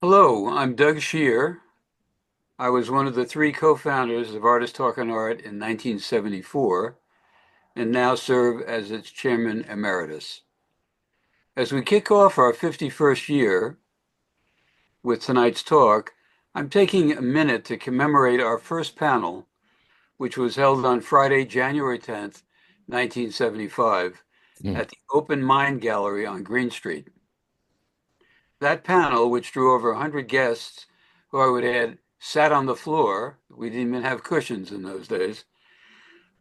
Hello, I'm Doug Shear. I was one of the three co-founders of Artist Talk on Art in 1974 and now serve as its chairman emeritus. As we kick off our 51st year with tonight's talk, I'm taking a minute to commemorate our first panel, which was held on Friday, January 10th, 1975, Mm. at the Open Mind Gallery on Green Street. That panel, which drew over 100 guests who I would add sat on the floor, we didn't even have cushions in those days,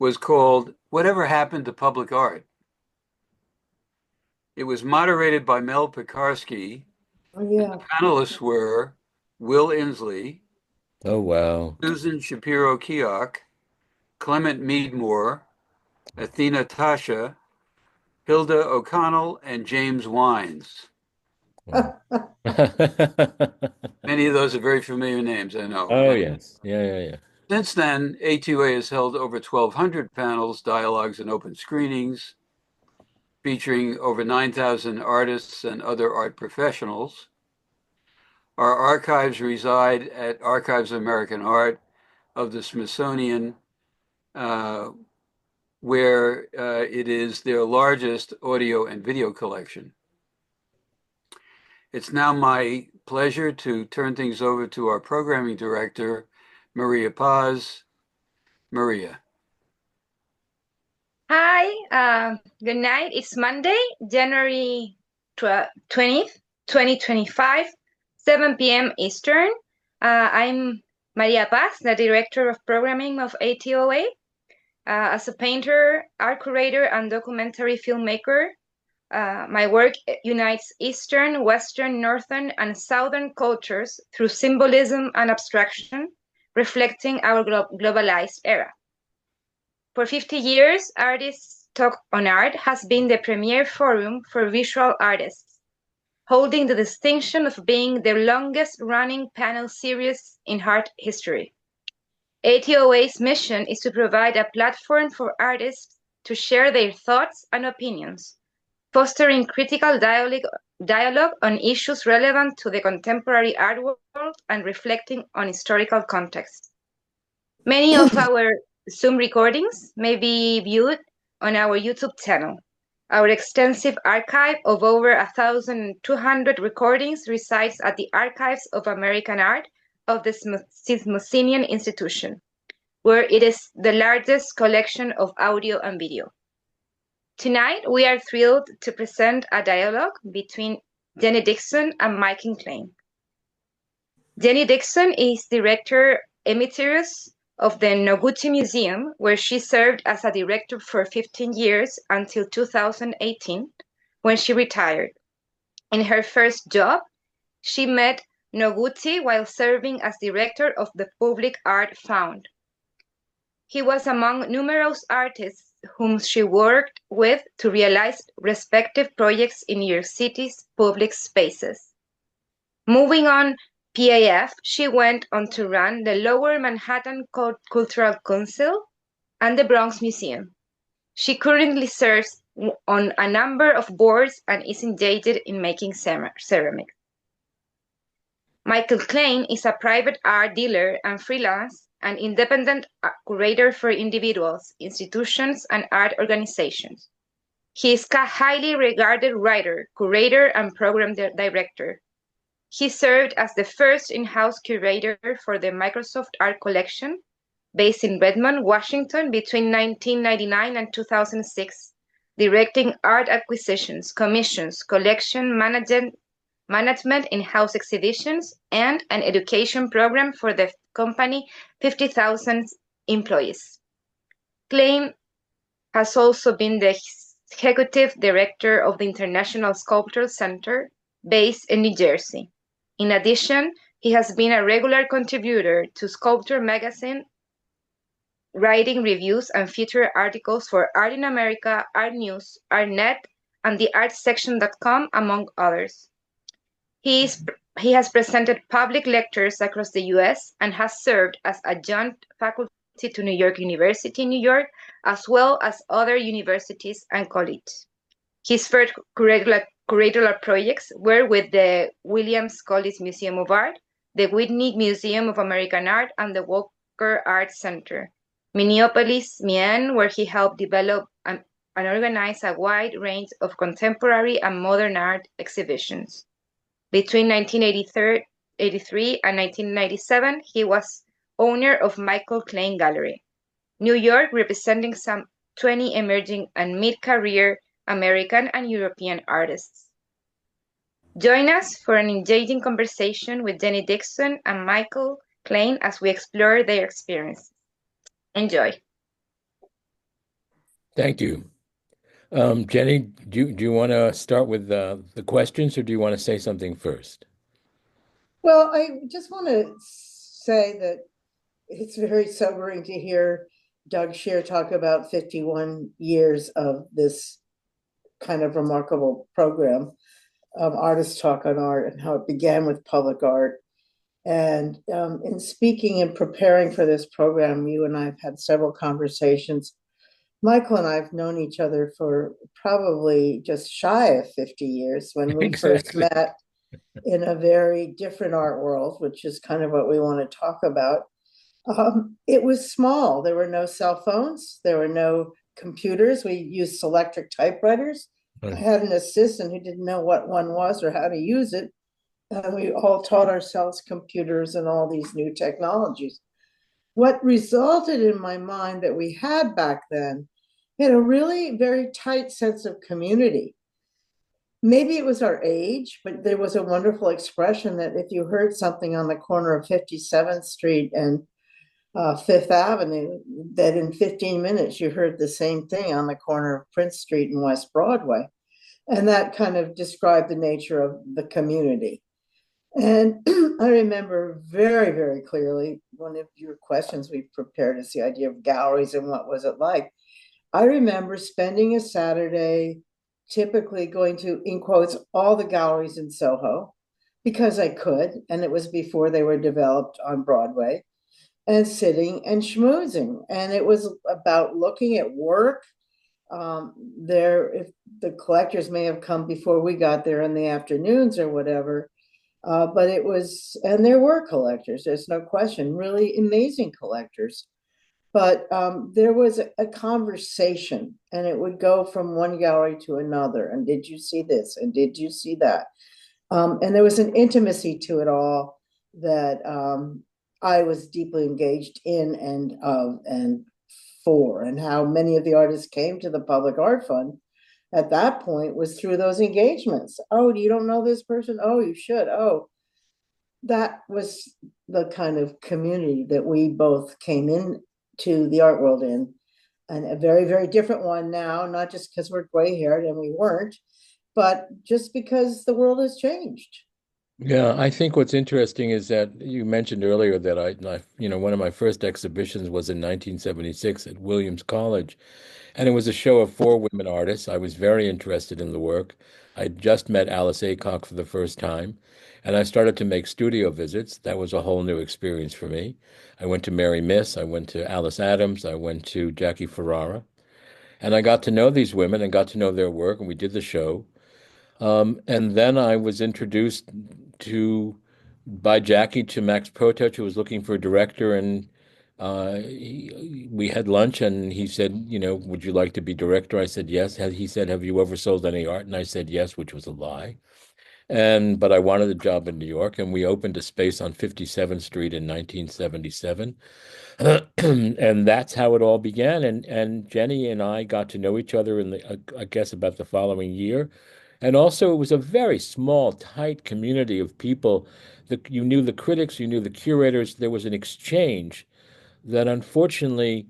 was called Whatever Happened to Public Art? It was moderated by Mel Pekarsky, Oh, and the yeah. panelists were Will Inslee, Oh, wow. Susan Shapiro Keoch, Clement Meadmore, Athena Tasha, Hilda O'Connell, and James Wines. Wow. Many of those are very familiar names, I know. Oh, yes. Yeah, yeah, yeah. Since then, A2A has held over 1,200 panels, dialogues, and open screenings featuring over 9,000 artists and other art professionals. Our archives reside at Archives of American Art of the Smithsonian, uh, where it is their largest audio and video collection. It's now my pleasure to turn things over to our programming director, Maria Paz. Maria. Hi, good night. It's Monday, January 20th, 2025, 7 p.m. Eastern. I'm Maria Paz, the Director of Programming of ATOA. As a painter, art curator, and documentary filmmaker, my work unites Eastern, Western, Northern, and Southern cultures through symbolism and abstraction, reflecting our globalized era. For 50 years, Artists Talk on Art has been the premier forum for visual artists, holding the distinction of being the longest-running panel series in art history. ATOA's mission is to provide a platform for artists to share their thoughts and opinions, fostering critical dialogue on issues relevant to the contemporary art world and reflecting on historical context. Many of our Zoom recordings may be viewed on our YouTube channel. Our extensive archive of over 1,200 recordings resides at the Archives of American Art of the Smithsonian Institution, where it is the largest collection of audio and video. Tonight, we are thrilled to present a dialogue between Jenny Dixon and Michael Klein. Jenny Dixon is Director Emeritus of the Noguchi Museum, where she served as a director for 15 years until 2018, when she retired. In her first job, she met Noguchi while serving as director of the Public Art Fund. He was among numerous artists whom she worked with to realize respective projects in New York City's public spaces. Moving on PAF, she went on to run the Lower Manhattan Cultural Council and the Bronx Museum. She currently serves on a number of boards and is engaged in making ceramics. Michael Klein is a private art dealer and freelance and independent curator for individuals, institutions, and art organizations. He is a highly regarded writer, curator, and program director. He served as the first in-house curator for the Microsoft Art Collection, based in Redmond, Washington, between 1999 and 2006, directing art acquisitions, commissions, collection management, in-house exhibitions, and an education program for the company 50,000 employees. Klein has also been the executive director of the International Sculptural Center, based in New Jersey. In addition, he has been a regular contributor to Sculpture magazine, writing reviews and feature articles for Art in America, Art News, ArtNet, and the ArtSection.com, among others. He has presented public lectures across the U.S. and has served as adjunct faculty to New York University, New York, as well as other universities and colleges. His first curatorial projects were with the Williams College Museum of Art, the Whitney Museum of American Art, and the Walker Art Center, Minneapolis, MIAN, where he helped develop and organize a wide range of contemporary and modern art exhibitions. Between 1983 and 1997, he was owner of Michael Klein Gallery, New York, representing some 20 emerging and mid-career American and European artists. Join us for an engaging conversation with Jenny Dixon and Michael Klein as we explore their experiences. Enjoy. Thank you. Jenny, do you want to start with the questions, or do you want to say something first? Well, I just want to say that it's very sobering to hear Doug Shear talk about 51 years of this kind of remarkable program, Artist Talk on Art, and how it began with public art. And in speaking and preparing for this program, you and I have had several conversations. Michael and I have known each other for probably just shy of 50 years when we first Exactly. met in a very different art world, which is kind of what we want to talk about. It was small. There were no cell phones. There were no computers. We used electric typewriters. I had an assistant who didn't know what one was or how to use it. And we all taught ourselves computers and all these new technologies. What resulted in my mind that we had back then, had a really very tight sense of community. Maybe it was our age, but there was a wonderful expression that if you heard something on the corner of 57th Street and Fifth Avenue, that in 15 minutes you heard the same thing on the corner of Prince Street and West Broadway. And that kind of described the nature of the community. And I remember very, very clearly one of your questions we prepared is the idea of galleries and what was it like. I remember spending a Saturday typically going to, in quotes, all the galleries in Soho because I could, and it was before they were developed on Broadway, and sitting and schmoozing. And it was about looking at work. If the collectors may have come before we got there in the afternoons or whatever, but it was, and there were collectors, there's no question, really amazing collectors. But there was a conversation, and it would go from one gallery to another. And did you see this? And did you see that? And there was an intimacy to it all that I was deeply engaged in and of and for. And how many of the artists came to the Public Art Fund at that point was through those engagements. Oh, you don't know this person? Oh, you should. Oh, that was the kind of community that we both came in to the art world in, and a very, very different one now, not just because we're gray-haired and we weren't, but just because the world has changed. Yeah, I think what's interesting is that you mentioned earlier that one of my first exhibitions was in 1976 at Williams College, and it was a show of four women artists. I was very interested in the work. I just met Alice Aycock for the first time, and I started to make studio visits. That was a whole new experience for me. I went to Mary Miss, I went to Alice Adams, I went to Jackie Ferrara, and I got to know these women and got to know their work, and we did the show. And then I was introduced to by Jackie to Max Protech, who was looking for a director, and we had lunch, and he said, would you like to be director? I said yes. He said, have you ever sold any art? And I said yes, which was a lie. But I wanted a job in New York, and we opened a space on 57th Street in 1977. And that's how it all began. And Jenny and I got to know each other I guess about the following year. And also, it was a very small, tight community of people. You knew the critics, you knew the curators. There was an exchange that unfortunately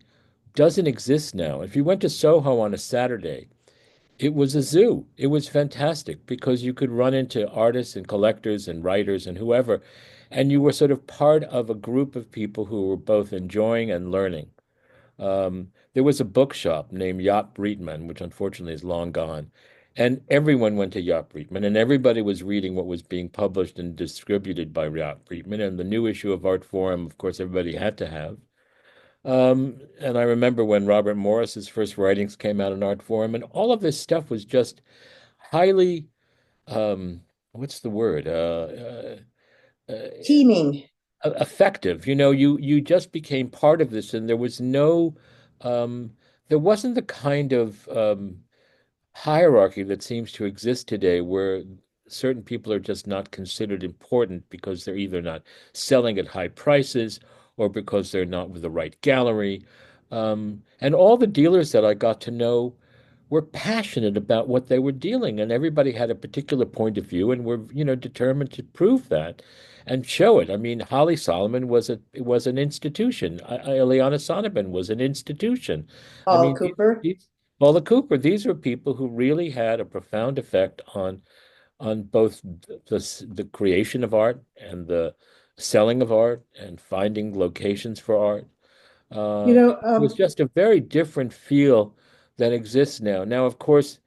doesn't exist now. If you went to Soho on a Saturday, it was a zoo. It was fantastic because you could run into artists and collectors and writers and whoever, and you were sort of part of a group of people who were both enjoying and learning. There was a bookshop named Yacht Breitman, which unfortunately is long gone. And everyone went to Yacht Breitman, and everybody was reading what was being published and distributed by Yacht Breitman. And the new issue of Art Forum, of course, everybody had to have. And I remember when Robert Morris's first writings came out in Art Forum, and all of this stuff was just highly, what's the word? Teaming. Effective. You just became part of this, and um, there wasn't the kind of hierarchy that seems to exist today where certain people are just not considered important because they're either not selling at high prices or because they're not with the right gallery. And all the dealers that I got to know were passionate about what they were dealing, and everybody had a particular point of view and were, determined to prove that and show it. I mean, Holly Solomon was an institution. Ileana Sonnabend was an institution. I Paul mean, Cooper. Paula Cooper, these were people who really had a profound effect on both the creation of art and the selling of art and finding locations for art. You It know, was just a very different feel than exists now. Now, of course,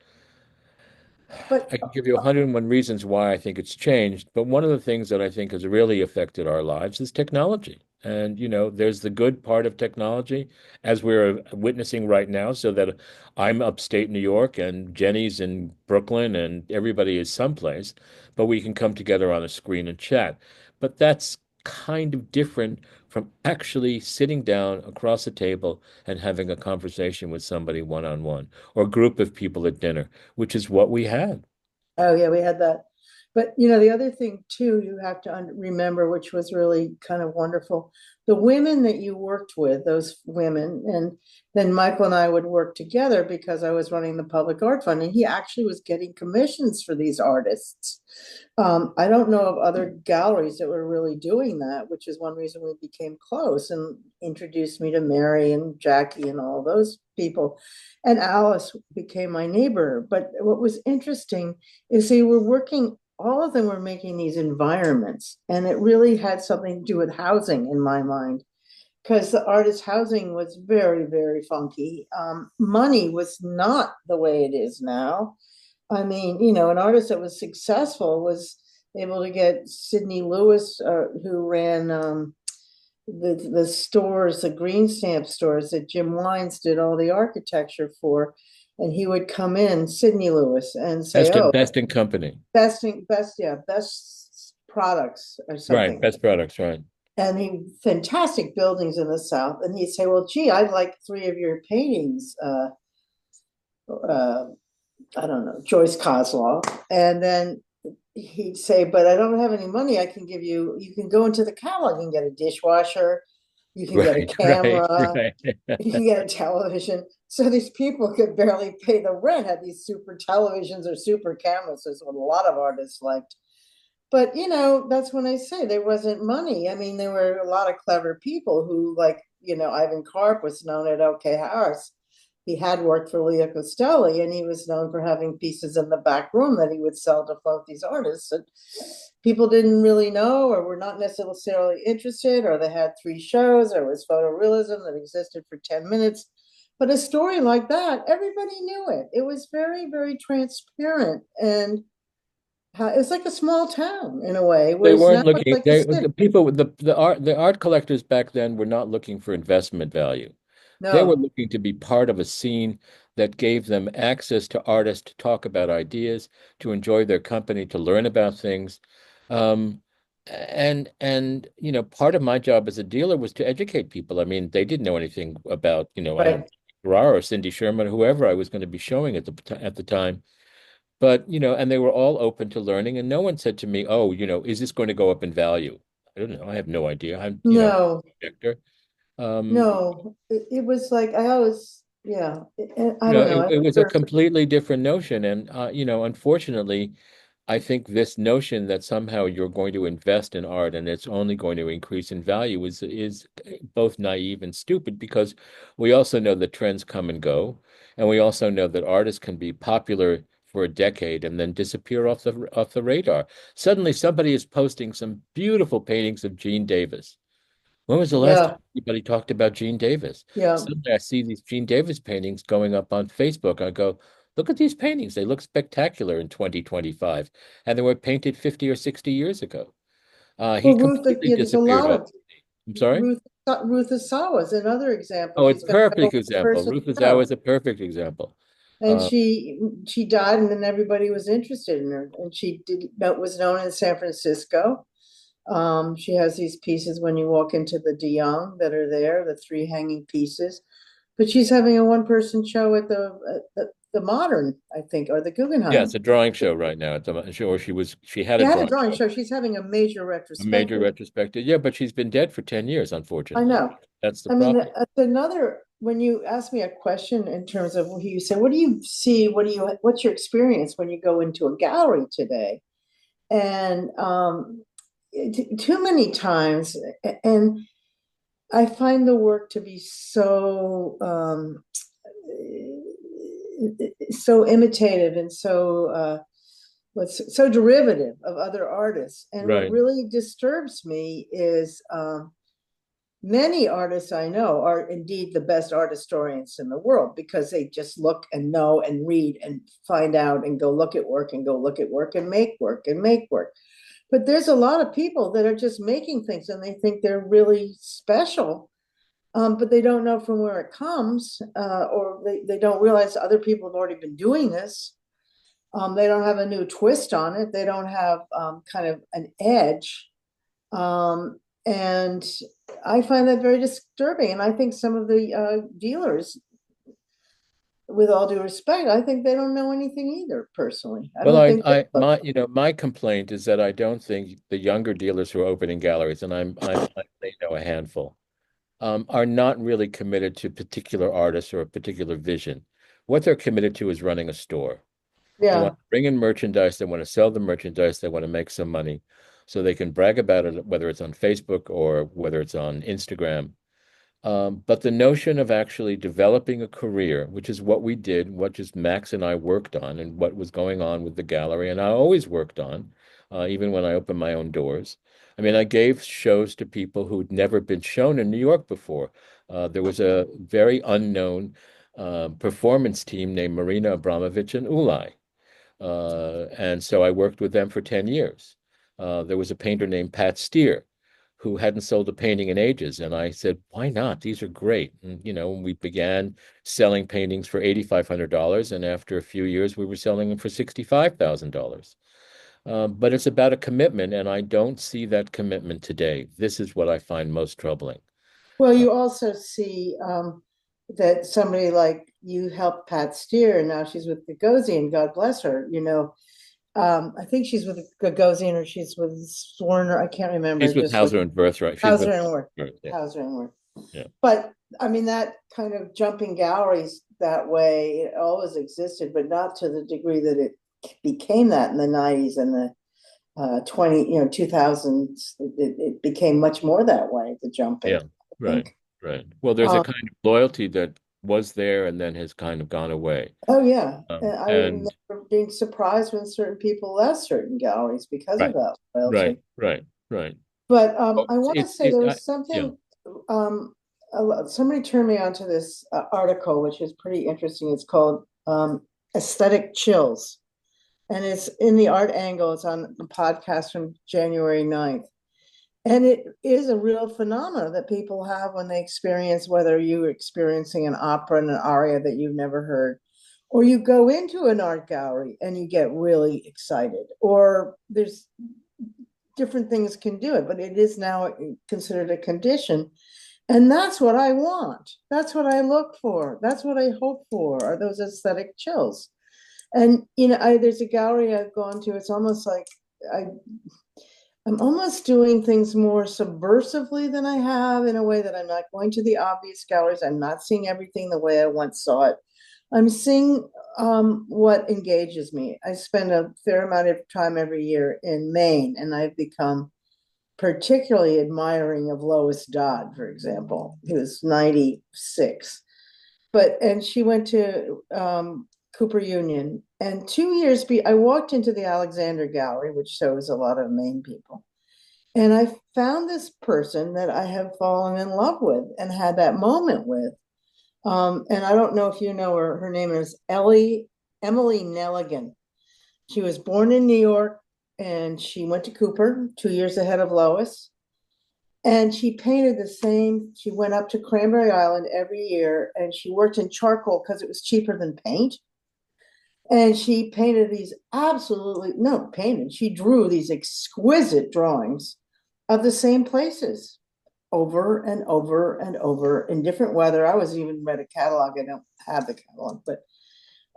but I can give you 101 reasons why I think it's changed, but one of the things that I think has really affected our lives is technology. And, there's the good part of technology, as we're witnessing right now, so that I'm upstate New York and Jenny's in Brooklyn and everybody is someplace, but we can come together on a screen and chat. But that's kind of different from actually sitting down across a table and having a conversation with somebody one on one or a group of people at dinner, which is what we had. oh yeah, we had that. But the other thing too, you have to remember, which was really kind of wonderful, the women that you worked with, those women, and then Michael and I would work together because I was running the Public Art Fund, and he actually was getting commissions for these artists. I don't know of other galleries that were really doing that, which is one reason we became close and introduced me to Mary and Jackie and all those people. And Alice became my neighbor. But what was interesting is they were working, all of them were making these environments, and it really had something to do with housing in my mind, because the artist housing was very, very funky. Money was not the way it is now. I mean, an artist that was successful was able to get Sidney Lewis, who ran the stores, the green stamp stores that Jim Wines did all the architecture for. And he would come in, Sidney Lewis, and say, Best in "Oh, best in company. best products or Right, something." best products, right. And he fantastic buildings in the South. And he'd say, "Well, gee, I'd like three of your paintings." Uh, I don't know, Joyce Kozlov. And then he'd say, "But I don't have any money. You can go into the catalog and get a dishwasher, you can get a Right, right, camera, right. you can get a television." So these people could barely pay the rent, had these super televisions or super cameras, is what a lot of artists liked. But that's when I say there wasn't money. I mean, there were a lot of clever people who, like, Ivan Karp was known at OK Harris. He had worked for Leo Costelli, and he was known for having pieces in the back room that he would sell to float these artists. And people didn't really know, or were not necessarily interested, or they had three shows, or it was photorealism that existed for 10 minutes. But a story like that, everybody knew it. It was very, very transparent. And it was like a small town in a way, They whereas now weren't it's looking, like a they, city. the people with the art collectors back then were not looking for investment value. They were No, looking to be part of a scene that gave them access to artists to talk about ideas, to enjoy their company, to learn about things. Um, and part of my job as a dealer was to educate people. I mean, they didn't know anything about, I don't right. Ferrara or Cindy Sherman, whoever I was going to be showing at the time. But, and they were all open to learning, and no one said to me, "Oh, is this going to go up in value?" I don't know. I have no idea. I'm a No, projector. Um, no. It was like I always, yeah. I You know, don't it, know. I it was a remember, completely different notion. And, unfortunately, I think this notion that somehow you're going to invest in art and it's only going to increase in value is both naive and stupid, because we also know that trends come and go. And we also know that artists can be popular for a decade and then disappear off the radar. Suddenly somebody is posting some beautiful paintings of Gene Davis. When was the last time yeah, anybody talked about Gene Davis? yeah. Suddenly I see these Gene Davis paintings going up on Facebook. I go, look at these paintings. They look spectacular in 2025. And they were painted 50 or 60 years ago. He Well, Ruth, completely yeah, there's a disappeared lot off. of I'm sorry? Ruth Asawa is another example. Oh, it's She's a got a perfect example. person Ruth Azawa show. is a perfect example. And she died, and then everybody was interested in her. And she was known in San Francisco. She has these pieces when you walk into the De Young that are there, the 3 hanging pieces. But she's having a one-person show at the Modern, I think, or the Guggenheim. Yeah, it's a drawing show right now. Or she had She a had a drawing drawing show. show. She's having a major A retrospective. major retrospective. Yeah, but she's been dead for 10 years, I unfortunately. know. That's the I mean, problem. when you ask me a question in terms of you say, what do you see? What's your experience when you go into a gallery today? And too many times, and I find the work to be so imitative and so derivative of other artists. And what Right. really disturbs me is many artists I know are indeed the best art historians in the world because they just look and know and read and find out and go look at work and go look at work and make work and make work. But there's a lot of people that are just making things and they think they're really special, but they don't know from where it comes, or they don't realize other people have already been doing this. They don't have a new twist on it. They don't have kind of an edge. And I find that very disturbing. And I think some of the dealers, with all due respect, I think they don't know anything either, personally. I Well, don't think my complaint is that I don't think the younger dealers who are opening galleries, and I they know a handful, are not really committed to particular artists or a particular vision. What they're committed to is running a store. They yeah. want to bring in merchandise. They want to sell the merchandise. They want to make some money so they can brag about it, whether it's on Facebook or whether it's on Instagram. But the notion of actually developing a career, which is what we did, what just Max and I worked on, and what was going on with the gallery, and I always worked on, even when I opened my own doors. I mean, I gave shows to people who'd never been shown in New York before. There was a very unknown performance team named Marina Abramovich and Ulay. And so I worked with them for 10 years. There was a painter named Pat Steer who hadn't sold a painting in ages. And I said, why not? These are great. And, we began selling paintings for $8,500. And after a few years, we were selling them for $65,000. But it's about a commitment. And I don't see that commitment today. This is what I find most troubling. Well, you also see that somebody like you helped Pat Steer, and now she's with Gagosian, God bless her. I think she's with Gagosian or she's with Swerner. I can't remember. She's with Hauser and Wirth, right? She's with Hauser and Wirth. yeah. Hauser and Wirth. Yeah. But I mean, that kind of jumping galleries that way, it always existed, but not to the degree that it became that in the 90s and the 2000s. It became much more that way, the jumping. Yeah, right, right. Well, there's a kind of loyalty that was there and then has kind of gone away. Oh yeah, I And remember being surprised when certain people left certain galleries because of that loyalty. right. But Oh, I want to say there was something. Somebody turned me onto this article, which is pretty interesting. It's called "Aesthetic Chills," and it's in the Art Angle. It's on the podcast from January 9th. And it is a real phenomenon that people have when they experience, whether you're experiencing an opera and an aria that you've never heard, or you go into an art gallery and you get really excited, or there's different things can do it, but it is now considered a condition. And that's what I want. That's what I look for. That's what I hope for, are those aesthetic chills. And, there's a gallery I've gone to. It's almost like I'm almost doing things more subversively than I have, in a way that I'm not going to the obvious galleries. I'm not seeing everything the way I once saw it. I'm seeing what engages me. I spend a fair amount of time every year in Maine, and I've become particularly admiring of Lois Dodd, for example, who's 96. And she went to Cooper Union. And 2 years, I walked into the Alexander Gallery, which shows a lot of Maine people. And I found this person that I have fallen in love with and had that moment with. And I don't know if you know her. Her name is Emily Nelligan. She was born in New York, and she went to Cooper 2 years ahead of Lois. And she painted the same. She went up to Cranberry Island every year, and she worked in charcoal because it was cheaper than paint. And she painted these she drew these exquisite drawings of the same places over and over and over in different weather. I was even read a catalog. I don't have the catalog, but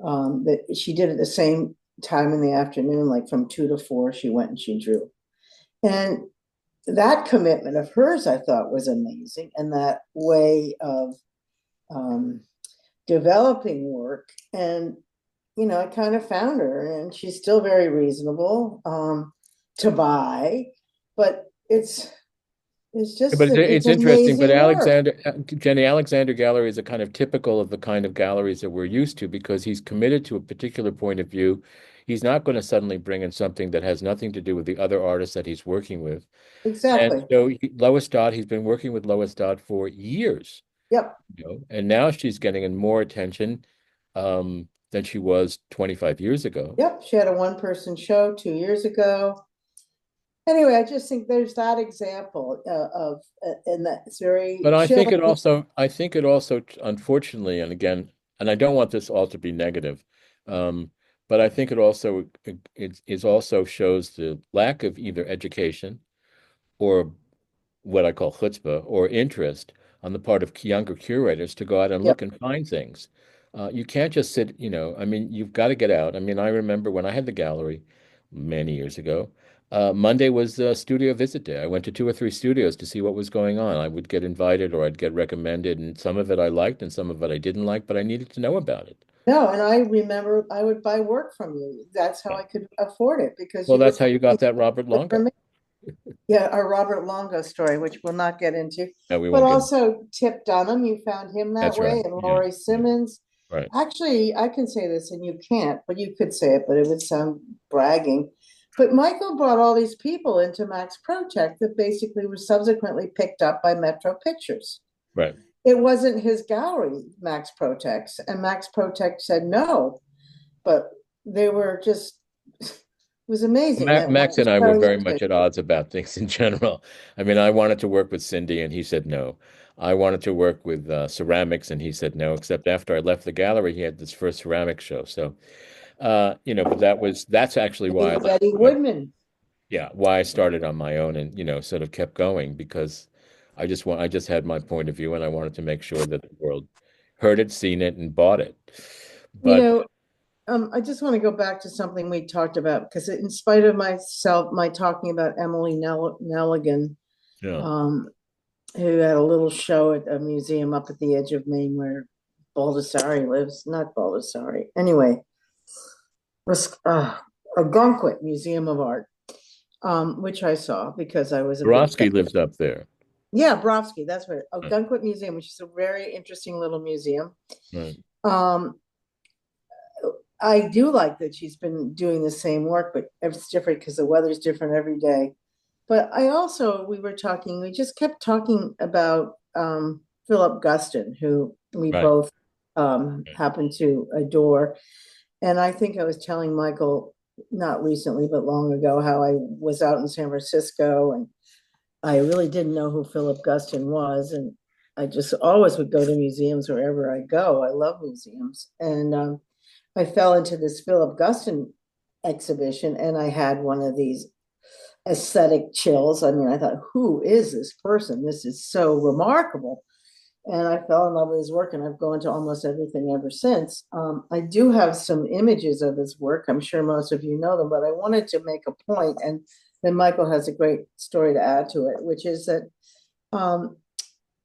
that she did it the same time in the afternoon, like from 2 to 4, she went and she drew. And that commitment of hers, I thought, was amazing. And that way of developing work. And, I kind of found her, and she's still very reasonable to buy, but it's just But it's interesting. But amazing work. Jenny Alexander Galleries are kind of typical of the kind of galleries that we're used to because he's committed to a particular point of view. He's not going to suddenly bring in something that has nothing to do with the other artists that he's working with. And Exactly. so Lois Dodd, he's been working with Lois Dodd for years, Yep. and now she's getting in more attention than she was 25 years ago. Yep. She had a one-person show 2 years ago. Anyway, I just think there's that example and that's very But chilling. I think it also, unfortunately, and again, and I don't want this all to be negative, but I think it is also shows the lack of either education or what I call chutzpah or interest on the part of younger curators to go out and Yep. look and find things. You can't just sit, I mean, you've got to get out. I mean, I remember when I had the gallery many years ago, Monday was studio visit day. I went to 2 or 3 studios to see what was going on. I would get invited or I'd get recommended, and some of it I liked and some of it I didn't like, but I needed to know about it. No, and I remember I would buy work from you. That's how Yeah. I could afford it, because Well, you were that's how you got that Robert Longo. yeah, our Robert Longo story, which we'll not get into, No, we but won't get. also Tip Dunham, you found him that That's way, right. and Yeah. Laurie Yeah. Simmons. Right. Actually, I can say this, and you can't, but you could say it, but it would sound bragging. But Michael brought all these people into Max Protect that basically were subsequently picked up by Metro Pictures. Right. It wasn't his gallery, Max Protect, and Max Protect said no, but they were just, it was amazing that one Max and I were very experimentation. much at odds about things in general. I mean, I wanted to work with Cindy, and he said no. I wanted to work with ceramics, and he said no. Except after I left the gallery, he had this first ceramic show. So, but that's actually why Betty Woodman. yeah, why I started on my own and sort of kept going because I just had my point of view, and I wanted to make sure that the world heard it, seen it, and bought it. You But know, I just want to go back to something we talked about, because in spite of my talking about Emily Nelligan, yeah, who had a little show at a museum up at the edge of Maine where Baldessari lives, not Baldessari. Anyway, Algonquin Museum of Art, which I saw because I was a big fan. Borowski lives up there. Yeah, Brovsky, that's right. Right. Algonquin Museum, which is a very interesting little museum. Right. I do like that she's been doing the same work, but it's different because the weather's different every day. But we just kept talking about Philip Guston, who we Right. both happen to adore. And I think I was telling Michael, not recently, but long ago, how I was out in San Francisco and I really didn't know who Philip Guston was. And I just always would go to museums wherever I go. I love museums. And I fell into this Philip Guston exhibition, and I had one of these aesthetic chills. I mean, I thought, who is this person? This is so remarkable. And I fell in love with his work, and I've gone to almost everything ever since. I do have some images of his work. I'm sure most of you know them, but I wanted to make a point, and then Michael has a great story to add to it, which is that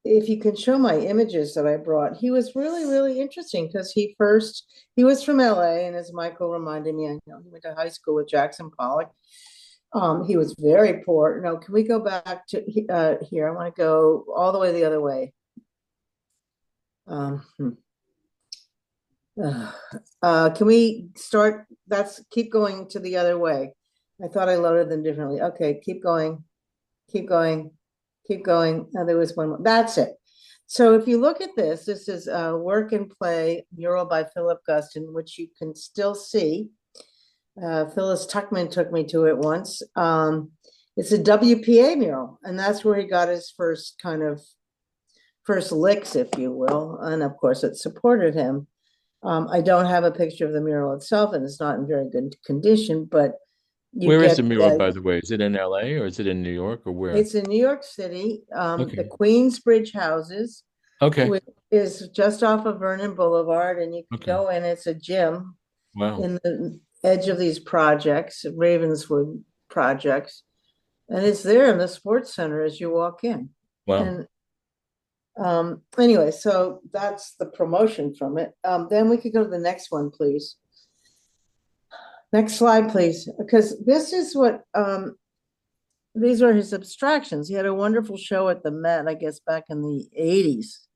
if you can show my images that I brought, he was really, really interesting because he was from LA, and as Michael reminded me, he went to high school with Jackson Pollock. He was very poor. No, can we go back to here? I want to go all the way the other way. Can we start? Keep going to the other way. I thought I loaded them differently. Okay, keep going, keep going, keep going. Now there was one more. That's it. So if you look at this is a work and play mural by Philip Guston, which you can still see. Phyllis Tuckman took me to it once. It's a WPA mural, and that's where he got his first licks, if you will. And of course, it supported him. I don't have a picture of the mural itself, and it's not in very good condition, but you Where is get the mural, by the way? Is it in LA or is it in New York or where? It's in New York City, the Okay. Queensbridge houses, Okay. which is just off of Vernon Boulevard, and you can Okay. go in. It's a gym Wow. in the edge of these projects, Ravenswood projects, and it's there in the sports center as you walk in. Wow. And anyway, so that's the promotion from it. Then we could go to the next one, please. Next slide, please, because this is what these are his abstractions. He had a wonderful show at the Met, I guess, back in the 80s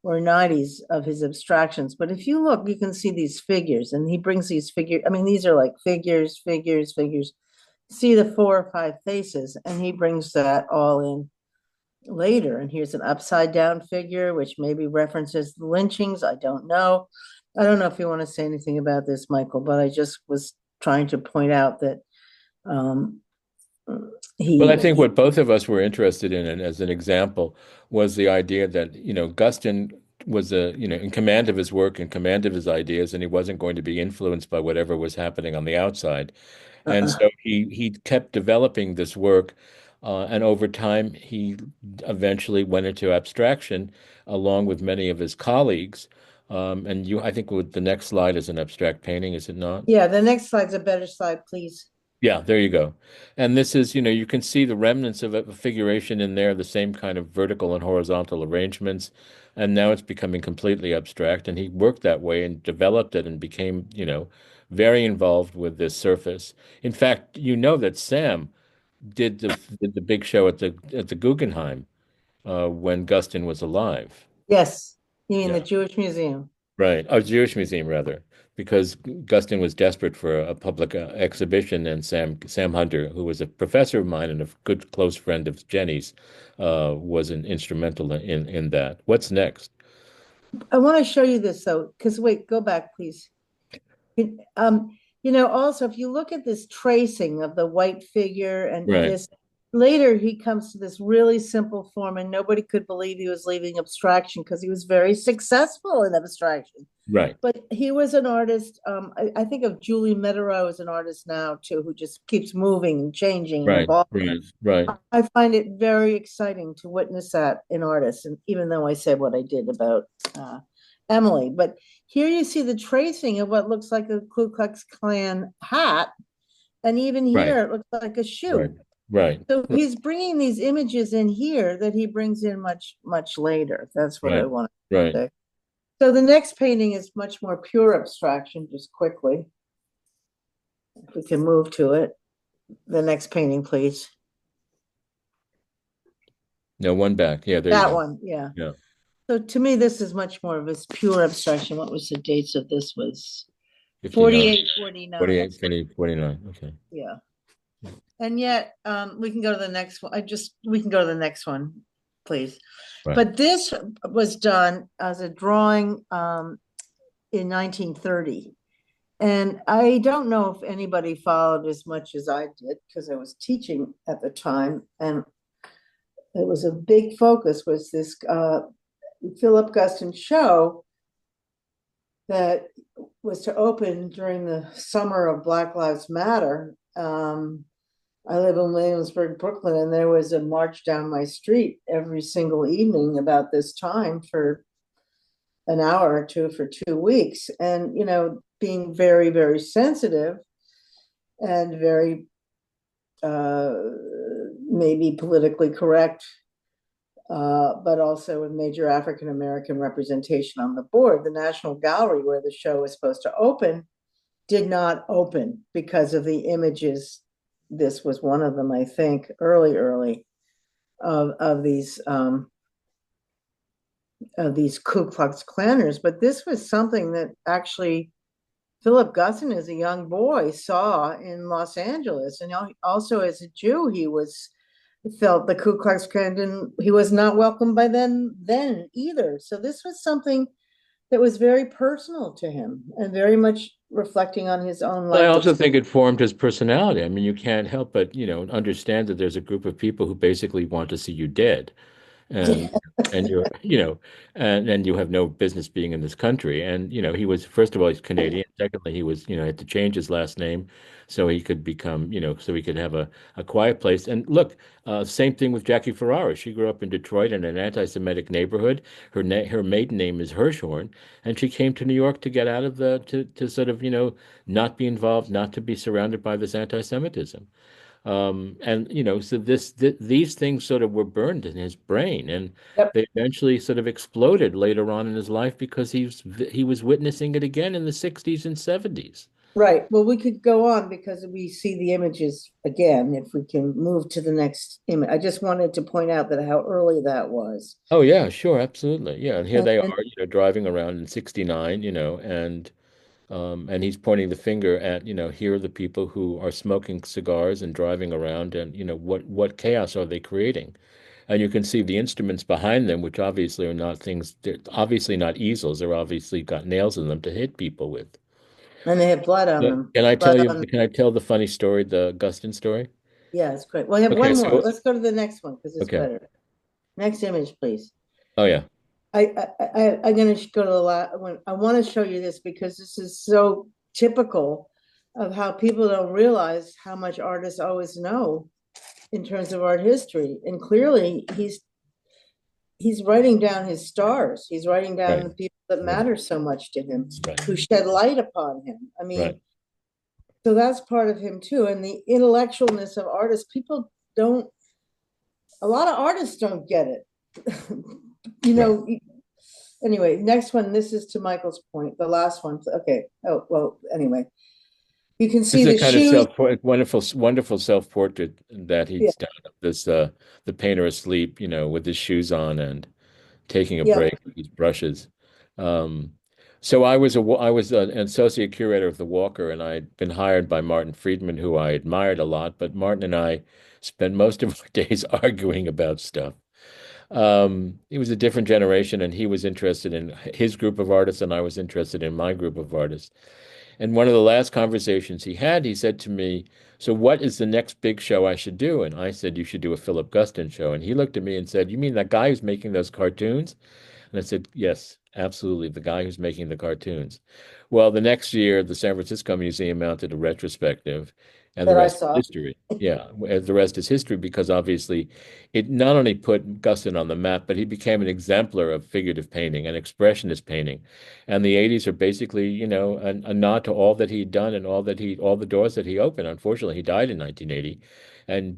or 90s of his abstractions. But if you look, you can see these figures, and he brings these figures. I mean, these are like figures. See the 4 or 5 faces, and he brings that all in later. And here's an upside down figure, which maybe references the lynchings. I don't know. I don't know if you want to say anything about this, Michael, but I just was trying to point out that Well, I think what both of us were interested in, and as an example, was the idea that, Guston was in command of his work, in command of his ideas, and he wasn't going to be influenced by whatever was happening on the outside. And so he kept developing this work, and over time he eventually went into abstraction along with many of his colleagues. And I think with the next slide is an abstract painting, is it not? Yeah, the next slide's a better slide, please. Yeah, there you go. And this is, you can see the remnants of a figuration in there, the same kind of vertical and horizontal arrangements. And now it's becoming completely abstract. And he worked that way and developed it and became, very involved with this surface. In fact, that Sam did the big show at the Guggenheim when Guston was alive. Yes, you mean the Yeah. Jewish Museum. Right. Oh, Jewish Museum rather, because Guston was desperate for a public exhibition, and Sam Hunter, who was a professor of mine and a good close friend of Jenny's, was an instrumental in that. What's next? I want to show you this though, because wait, go back, please. Also, if you look at this tracing of the white figure and Right. this, later he comes to this really simple form, and nobody could believe he was leaving abstraction because he was very successful in abstraction. Right. But he was an artist. I think of Julie Metereau as an artist now too, who just keeps moving and changing and Right. evolving. Right. I find it very exciting to witness that in artists, and even though I said what I did about Emily, but here you see the tracing of what looks like a Ku Klux Klan hat, and even here Right. it looks like a shoe. Right. Right. So he's bringing these images in here that he brings in much, much later. That's what I Right. want to Right. say. So the next painting is much more pure abstraction, just quickly. If we can move to it. The next painting, please. No, one back. Yeah, there you That go. one, yeah. Yeah. So to me, this is much more of this pure abstraction. What was the dates of this? Was 59. 48, 49. 48, 50, 49. Okay. Yeah. And yet, we can go to the next one. We can go to the next one, please. Right. But this was done as a drawing in 1930. And I don't know if anybody followed as much as I did because I was teaching at the time. And it was a big focus was this Philip Guston show that was to open during the summer of Black Lives Matter. I live in Williamsburg, Brooklyn, and there was a march down my street every single evening about this time for an hour or two for 2 weeks. And, being very, very sensitive and very maybe politically correct, but also with major African-American representation on the board. The National Gallery, where the show was supposed to open, did not open because of the images. This was one of them, I think, early of these Ku Klux Klanners. But this was something that actually Philip Guston, as a young boy, saw in Los Angeles, and also as a Jew, he felt the Ku Klux Klan he was not welcomed by them then either. So this was something that was very personal to him and very much reflecting on his own Well, I life also experience. think it formed his personality. I mean, you can't help but, understand that there's a group of people who basically want to see you dead. and and you're and you have no business being in this country. And he was, first of all, he's Canadian. Secondly, he was, had to change his last name so he could become, so he could have a quiet place. And look, same thing with Jackie Ferrara. She grew up in Detroit in an anti-Semitic neighborhood. Her maiden name is Hirschhorn, and she came to New York to get out of the to sort of, not be involved, not to be surrounded by this anti-Semitism. And so these things sort of were burned in his brain, and Yep. they eventually sort of exploded later on in his life because he was witnessing it again in the 60s and 70s. Right. Well, we could go on because we see the images again if we can move to the next image. I just wanted to point out that how early that was. Oh yeah, sure, absolutely. Yeah, and here And, they and are, driving around in 69, and he's pointing the finger at, here are the people who are smoking cigars and driving around, and what chaos are they creating? And you can see the instruments behind them, which obviously are not things, they're obviously not easels. They're obviously got nails in them to hit people with. and they have blood on Yeah. them. Can I Blood tell you, on, can I tell the funny story, the Guston story? yeah, it's great. Well, I have Okay, one more. so, Let's go to the next one because it's okay. better. Next image, please. Oh, yeah. I'm going to go to the last one. I want to show you this because this is so typical of how people don't realize how much artists always know in terms of art history. And clearly, he's writing down his stars. He's writing down Right, the people that right, matter so much to him, right, who shed light upon him. I right. mean, so that's part of him too. And the intellectualness of artists, people don't. A lot of artists don't get it. you Right. know, anyway, next one. This is to Michael's point. The last one. Okay. Oh, well, anyway, you can This see is a the kind of shoes. wonderful self-portrait that Yeah. he's done of this, the painter asleep, with his shoes on and taking a Yeah. break with these brushes. Um, so I was an associate curator of the Walker, and I'd been hired by Martin Friedman, who I admired a lot. But Martin and I spent most of our days arguing about stuff. He was a different generation, and he was interested in his group of artists, and I was interested in my group of artists. And one of the last conversations he had, he said to me, "So what is the next big show I should do?" And I said, "You should do a Philip Guston show." And he looked at me and said, "You mean that guy who's making those cartoons?" And I said, "Yes, absolutely, the guy who's making the cartoons." Well, the next year, the San Francisco Museum mounted a retrospective, and the That I rest is saw. history. Yeah, the rest is history because obviously it not only put Guston on the map, but he became an exemplar of figurative painting and expressionist painting. And the 80s are basically, a nod to all that he'd done and all the doors that he opened. Unfortunately, he died in 1980,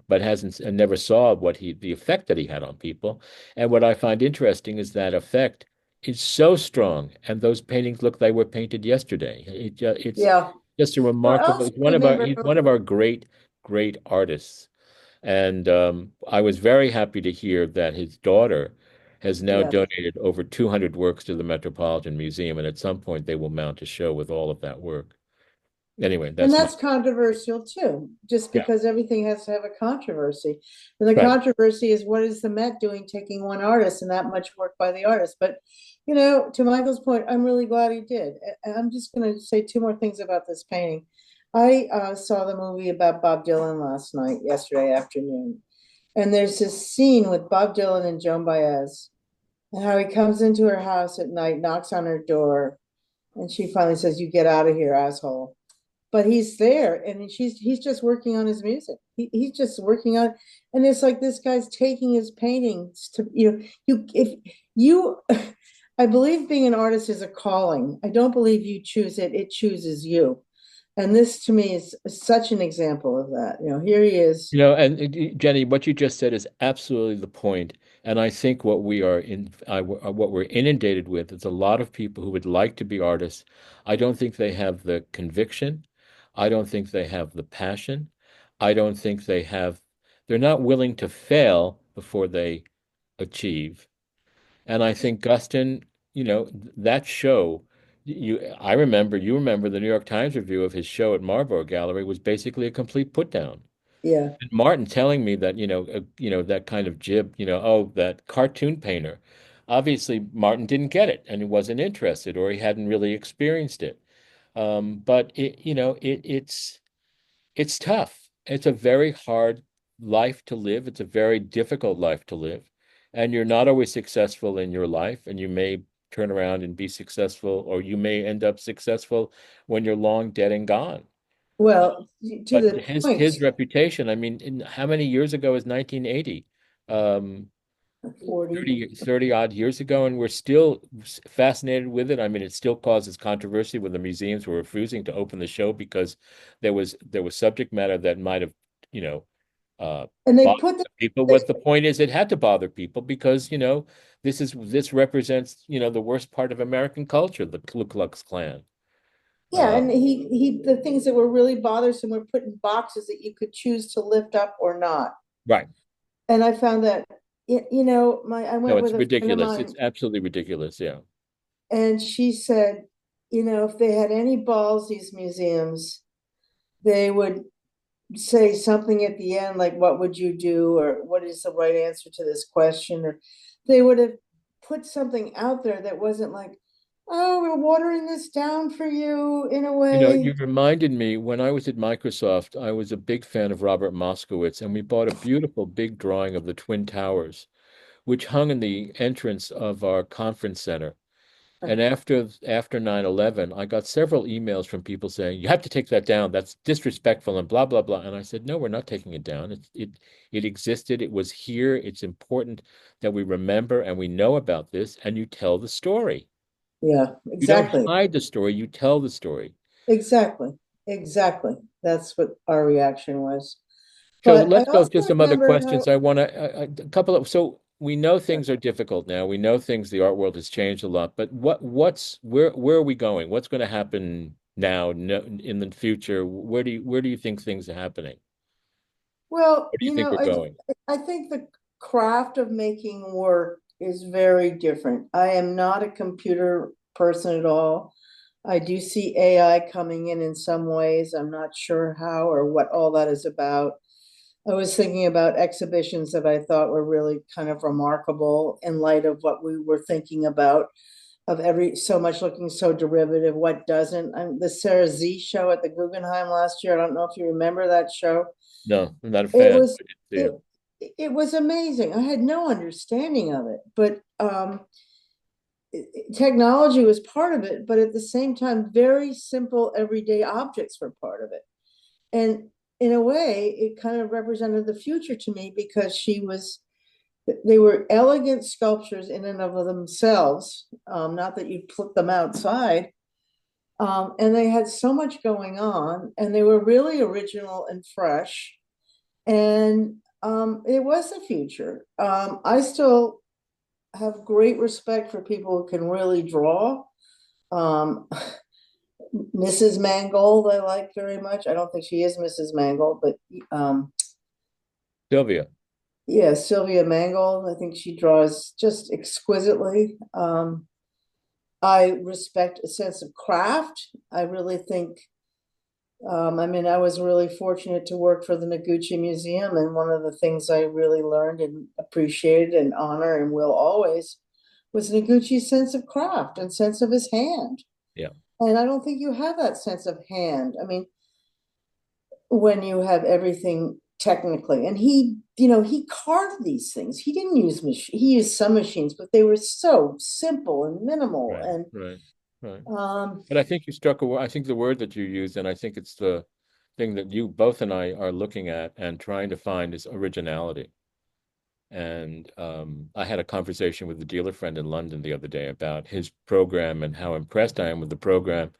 but hasn't and never saw the effect that he had on people. And what I find interesting is that effect is so strong, and those paintings look like they were painted yesterday. It's Yeah. just a Well, remarkable. also It's one of our remember, he's one of our great artists, and I was very happy to hear that his daughter has now yeah. donated over 200 works to the Metropolitan Museum, and at some point they will mount a show with all of that work. Anyway, And that's my that's controversial too, just yeah, because everything has to have a controversy. And the right. controversy is what is the Met doing taking one artist and that much work by the artist? But, to Michael's point, I'm really glad he did. And I'm just going to say two more things about this painting. I saw the movie about Bob Dylan yesterday afternoon. And there's this scene with Bob Dylan and Joan Baez, and how he comes into her house at night, knocks on her door, and she finally says, "You get out of here, asshole." But he's there and he's just working on his music. He's just working on, and it's like this guy's taking his paintings to, you if you I believe being an artist is a calling. I don't believe you choose it, it chooses you. And this to me is such an example of that. Here he is. And Jenny, what you just said is absolutely the point. And I think what we're inundated with is a lot of people who would like to be artists. I don't think they have the conviction. I don't think they have the passion. I don't think they're not willing to fail before they achieve. And I think Guston, that show, you remember the New York Times review of his show at Marlborough Gallery was basically a complete put down. Yeah. Martin telling me that, that kind of jib, oh, that cartoon painter. obviously Martin didn't get it and he wasn't interested or he hadn't really experienced it. But it's tough. It's a very hard life to live. It's a very difficult life to live. And you're not always successful in your life, and you may turn around and be successful, or you may end up successful when you're long dead and gone. Well, to But the point, his reputation, I mean, how many years ago is 1980? Um, 40. 30 odd years ago, and we're still fascinated with it. I mean, it still causes controversy when the museums were refusing to open the show because there was subject matter that might have, you know, And they bothered put the, people. What the point is, it had to bother people because, this represents, the worst part of American culture, the Ku Klux Klan. yeah, Uh, and the things that were really bothersome were put in boxes that you could choose to lift up or not. right. And I found that, I No, went it's with a friend of ridiculous. It's mine, absolutely ridiculous. Yeah. and she said, if they had any balls, these museums, they would say something at the end like, what would you do, or what is the right answer to this question, or they would have put something out there that wasn't like, oh, we're watering this down for you in a way. You reminded me when I was at Microsoft, I was a big fan of Robert Moskowitz, and we bought a beautiful big drawing of the Twin Towers, which hung in the entrance of our conference center. And after 9/11, I got several emails from people saying, "You have to take that down. That's disrespectful," and blah blah blah. And I said, "No, we're not taking it down. It existed. It was here. It's important that we remember and we know about this, and you tell the story. Yeah, You don't exactly. hide the story, you tell the story." Exactly. Exactly. That's what our reaction was. So But I let's go also to some other remember questions. how, I want to, a couple of, so we know sure. things are difficult now. We know the art world has changed a lot, but where are we going? What's going to happen now, no, in the future? Where do you think things are happening? Well, Where do you think we're going? I think the craft of making work is very different. I am not a computer person at all. I do see AI coming in some ways. I'm not sure how or what all that is about. I was thinking about exhibitions that I thought were really kind of remarkable in light of what we were thinking about, of every so much looking so derivative, what doesn't. The Sarah Z show at the Guggenheim last year. I don't know if you remember that show. No, I'm not a It fan. was I didn't see it it. it was amazing. I had no understanding of it, but technology was part of it, but at the same time, very simple everyday objects were part of it. And in a way, it kind of represented the future to me because they were elegant sculptures in and of themselves, not that you put them outside. And they had so much going on, and they were really original and fresh. And it was the future. I still have great respect for people who can really draw. Um, Mrs. Mangold, I like very much. I don't think she is Mrs. Mangold, but Sylvia. yeah, Sylvia Mangold. I think she draws just exquisitely. I respect a sense of craft. I really think, I was really fortunate to work for the Noguchi Museum, and one of the things I really learned and appreciated and honor and will always was Noguchi's sense of craft and sense of his hand. Yeah. And I don't think you have that sense of hand. I mean, when you have everything technically, and he carved these things. He didn't use he used some machines, but they were so simple and minimal. Right, And right, right. um, But I think you struck a word. I think the word that you used, and I think it's the thing that you both and I are looking at and trying to find is originality. And I had a conversation with a dealer friend in London the other day about his program and how impressed I am with the program.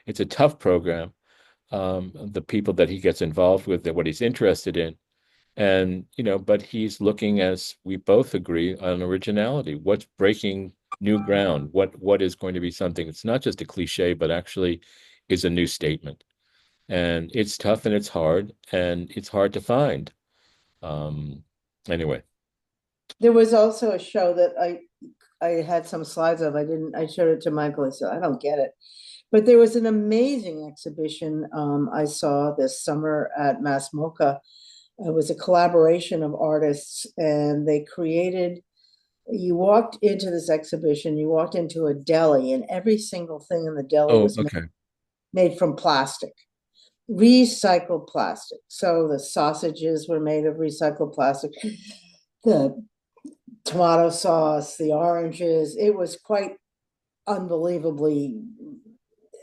It's a tough program. The people that he gets involved with, that what he's interested in, and but he's looking, as we both agree, on originality. What's breaking new ground? What is going to be something that's not just a cliche, but actually is a new statement? And it's tough and it's hard to find. Um, anyway. there was also a show that I had some slides of. I showed it to Michael. I said, I don't get it. But there was an amazing exhibition I saw this summer at Mass MoCA. It was a collaboration of artists, and they created You walked into this exhibition, you walked into a deli, and every single thing in the deli Oh, was okay. made from plastic, recycled plastic. So the sausages were made of recycled plastic, the tomato sauce, the oranges. It was quite unbelievably,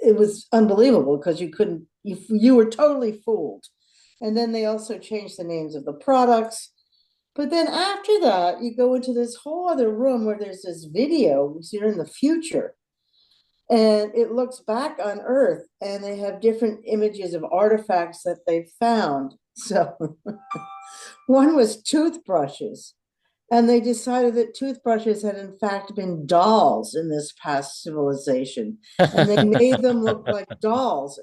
it was unbelievable because you couldn't, you were totally fooled. And then they also changed the names of the products. But then after that, you go into this whole other room where there's this video, because you're in the future, and it looks back on Earth, and they have different images of artifacts that they found. So one was toothbrushes, and they decided that toothbrushes had in fact been dolls in this past civilization, and they made them look like dolls.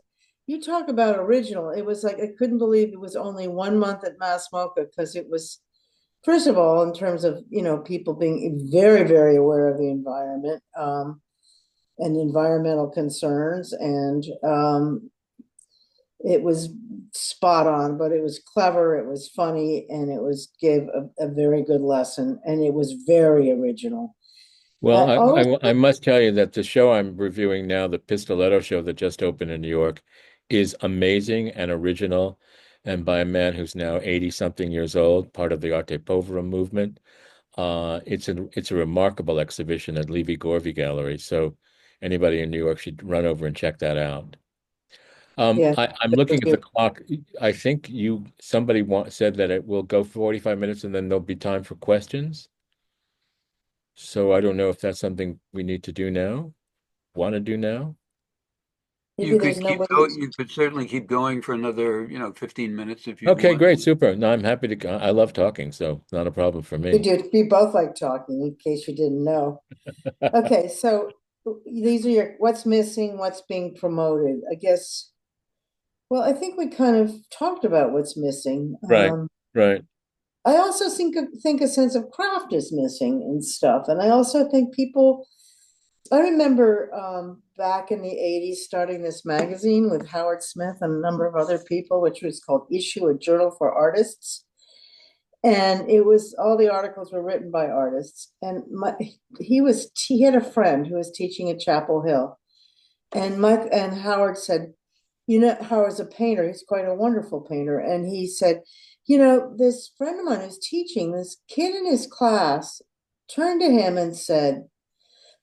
You talk about original. It was like I couldn't believe it was only 1 month at Mass Mocha, because it was, first of all, in terms of people being very, very aware of the environment, and environmental concerns, and it was spot on, but it was clever, it was funny, and it was gave a very good lesson, and it was very original. Well, I always, I must tell you that the show I'm reviewing now, the Pistoletto show that just opened in New York, is amazing and original, and by a man who's now 80 something years old, part of the Arte Povera movement. It's a remarkable exhibition at Levy Gorvy Gallery. So anybody in New York should run over and check that out. yeah, I'm looking at the clock. I think said that it will go 45 minutes and then there'll be time for questions. So I don't know if that's something we need to do now, want to do now. You maybe there's could no keep way. going. You could certainly keep going for another, 15 minutes if you'd Okay, want. great, super. No, I'm happy to. I love talking, so not a problem for We me. do. We both like talking, in case you didn't know. Okay, so these are your what's missing, what's being promoted. I guess. Well, I think we kind of talked about what's missing. Right, right. I also think a sense of craft is missing and stuff, and I also think people. I remember back in the '80s starting this magazine with Howard Smith and a number of other people, which was called Issue, a Journal for Artists, and it was all the articles were written by artists. And he had a friend who was teaching at Chapel Hill, and Mike and Howard said, Howard's a painter. He's quite a wonderful painter. And he said, this friend of mine who's teaching, this kid in his class turned to him and said,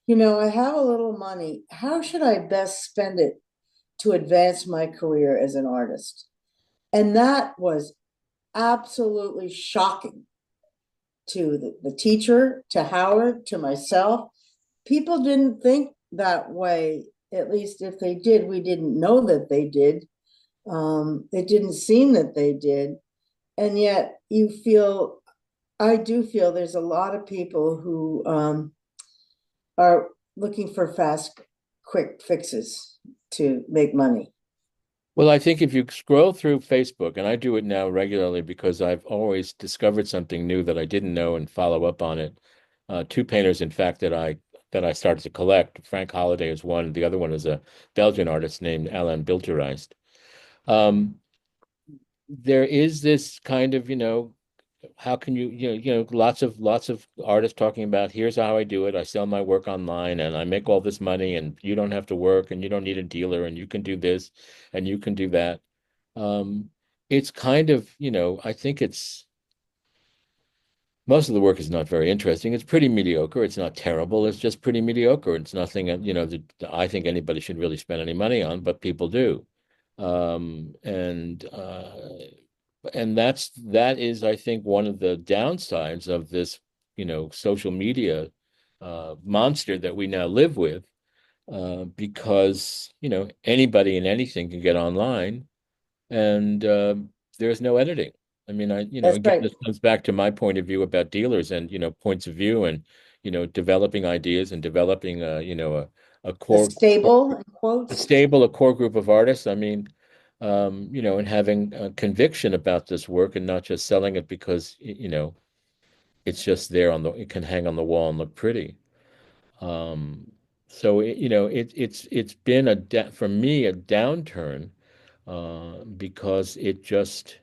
I have a little money. How should I best spend it to advance my career as an artist? And that was absolutely shocking to the teacher, to Howard, to myself. People didn't think that way. At least if they did, we didn't know that they did. It didn't seem that they did. And yet I do feel there's a lot of people who are looking for fast, quick fixes to make money. Well, I think if you scroll through Facebook, and I do it now regularly because I've always discovered something new that I didn't know and follow up on it. Two painters, in fact, that I started to collect. Frank Holliday is one. The other one is a Belgian artist named Alain Bilterijst. Um, there is this kind of, how can lots of artists talking about here's how I do it. I sell my work online and I make all this money and you don't have to work and you don't need a dealer and you can do this and you can do that. Um, it's kind of, I think it's most of the work is not very interesting. It's pretty mediocre. It's not terrible. It's just pretty mediocre. It's nothing, that I think anybody should really spend any money on, but people do. Um, and uh, and that is, I think, one of the downsides of this, social media monster that we now live with, because anybody and anything can get online, and there's no editing. I mean, That's again, right. this comes back to my point of view about dealers and points of view and developing ideas and developing a A core stable in a quotes. stable, a core group of artists. I mean, and having a conviction about this work and not just selling it because, it's just there it can hang on the wall and look pretty. Um, so it's been for me a downturn because it just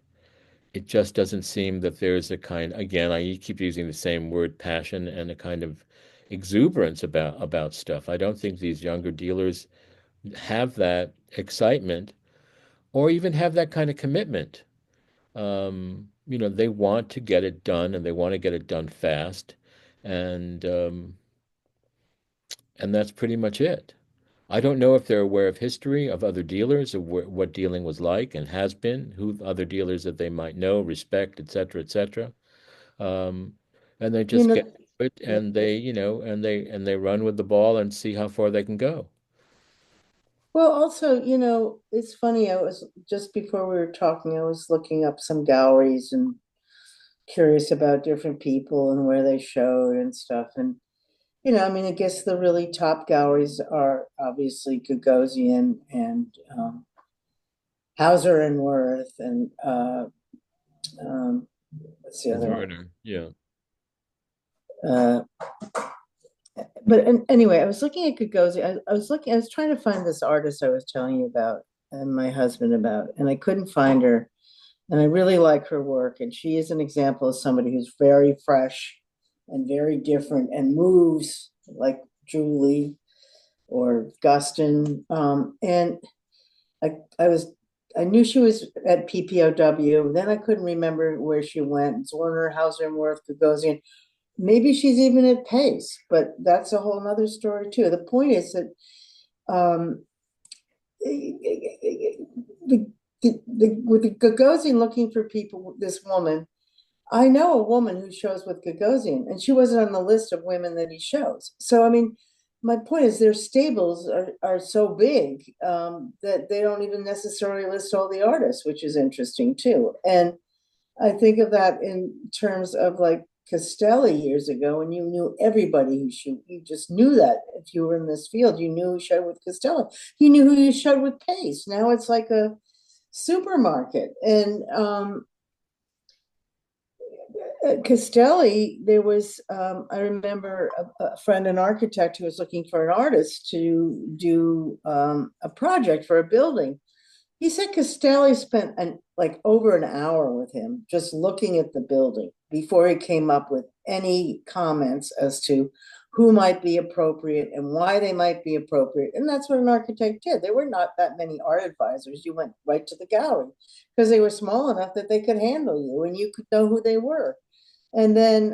it just doesn't seem that there's a kind, again, I keep using the same word, passion, and a kind of exuberance about stuff. I don't think these younger dealers have that excitement or even have that kind of commitment. They want to get it done and they want to get it done fast, and and that's pretty much it. I don't know if they're aware of history of other dealers, of what dealing was like and has been, who other dealers that they might know, respect, et cetera, et cetera. Um, and they You just get know, it and they run with the ball and see how far they can go. well, also, it's funny. I was just before we were talking, I was looking up some galleries and curious about different people and where they showed and stuff. And, I mean, I guess the really top galleries are obviously Gagosian and Hauser and Wirth and what's the With other one? Werner, yeah. Uh, but anyway, I was looking at Gagosian. I was trying to find this artist I was telling you about and my husband about, and I couldn't find her. And I really like her work. And she is an example of somebody who's very fresh and very different and moves like Julie or Guston. And I knew she was at PPOW. Then I couldn't remember where she went. Zorner, Hauser and Wirth, Gagosian. Maybe she's even at Pace, but that's a whole nother story too. The point is that um, with the Gagosian looking for people, this woman, I know a woman who shows with Gagosian, and she wasn't on the list of women that he shows. So, I mean, my point is their stables are so big that they don't even necessarily list all the artists, which is interesting too. And I think of that in terms of like Castelli years ago, and you knew everybody who showed. You just knew that if you were in this field, you knew who showed with Castelli. You knew who you showed with Pace. Now it's like a supermarket. And at Castelli, there was, I remember a friend, an architect, who was looking for an artist to do a project for a building. He said Castelli spent like over an hour with him just looking at the building before he came up with any comments as to who might be appropriate and why they might be appropriate. And that's what an architect did. There were not that many art advisors. You went right to the gallery because they were small enough that they could handle you and you could know who they were. And then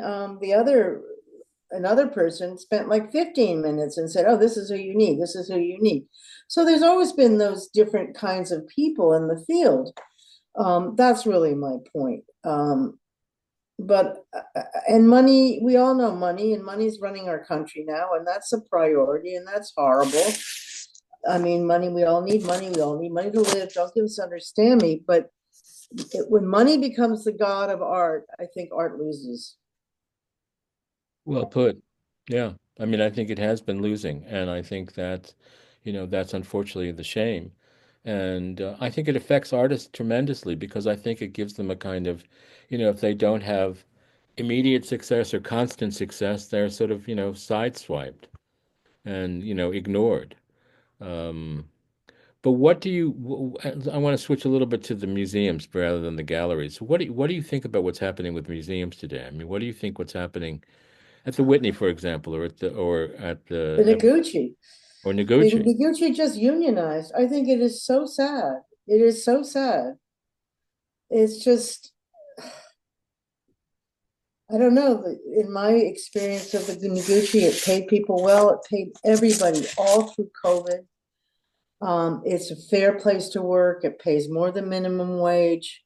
another person spent like 15 minutes and said, oh, this is who you need. This is who you need. So there's always been those different kinds of people in the field. That's really my point. But and money, we all know money, and money's running our country now, and that's a priority, and that's horrible. I mean, money, we all need money. We all need money to live. Don't misunderstand me. But when money becomes the god of art, I think art loses. Well put. Yeah. I mean, I think it has been losing, and I think that, that's unfortunately the shame. And I think it affects artists tremendously because I think it gives them a kind of, if they don't have immediate success or constant success, they're sort of, sideswiped and, ignored. Um, but what do you, I want to switch a little bit to the museums rather than the galleries. What do you think about what's happening with museums today? I mean, what do you think what's happening at the Whitney, for example, or at The the Noguchi, or the Noguchi? Noguchi just unionized. I think it is so sad. It is so sad. It's just, I don't know. In my experience of the Noguchi, it paid people well. It paid everybody all through COVID. It's a fair place to work. It pays more than minimum wage.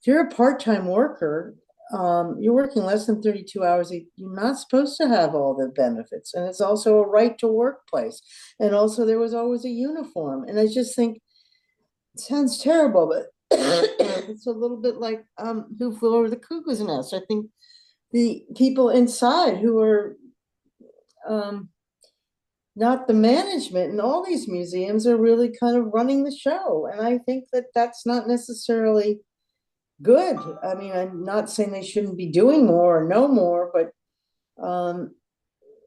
If you're a part-time worker, you're working less than 32 hours. You're not supposed to have all the benefits. And it's also a right to work place. And also there was always a uniform. And I just think it sounds terrible, but it's a little bit like Who Flew Over the Cuckoo's Nest. I think the people inside who are um, not the management and all these museums are really kind of running the show. And I think that that's not necessarily good. I mean, I'm not saying they shouldn't be doing more or no more, but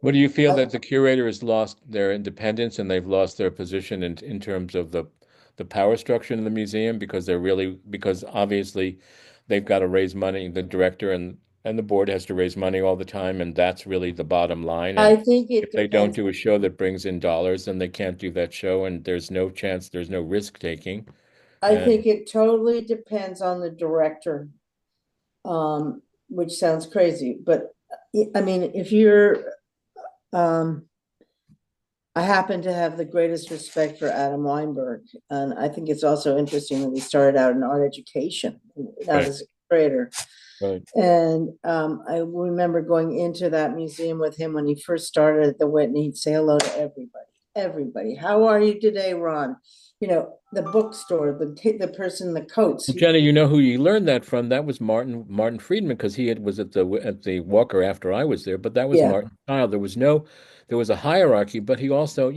What do you feel I, that the curator has lost their independence and they've lost their position in terms of the power structure in the museum because they're really because obviously they've got to raise money. The director and the board has to raise money all the time, and that's really the bottom line. I And think if it they don't depends. do a show that brings in dollars, then they can't do that show, and there's no chance, there's no risk taking. I And think it totally depends on the director, which sounds crazy, but I mean, if you're, um, I happen to have the greatest respect for Adam Weinberg, and I think it's also interesting that he started out in art education, not right, as a curator. right. And I remember going into that museum with him when he first started at the Whitney. He'd say hello to everybody. Everybody, how are you today, Ron? You know, the bookstore, the person in the coats. Jenny, you know who you learned that from? That was Martin Friedman, because was at the Walker after I was there. But that was Yeah, Martin's style. There was a hierarchy, but he also,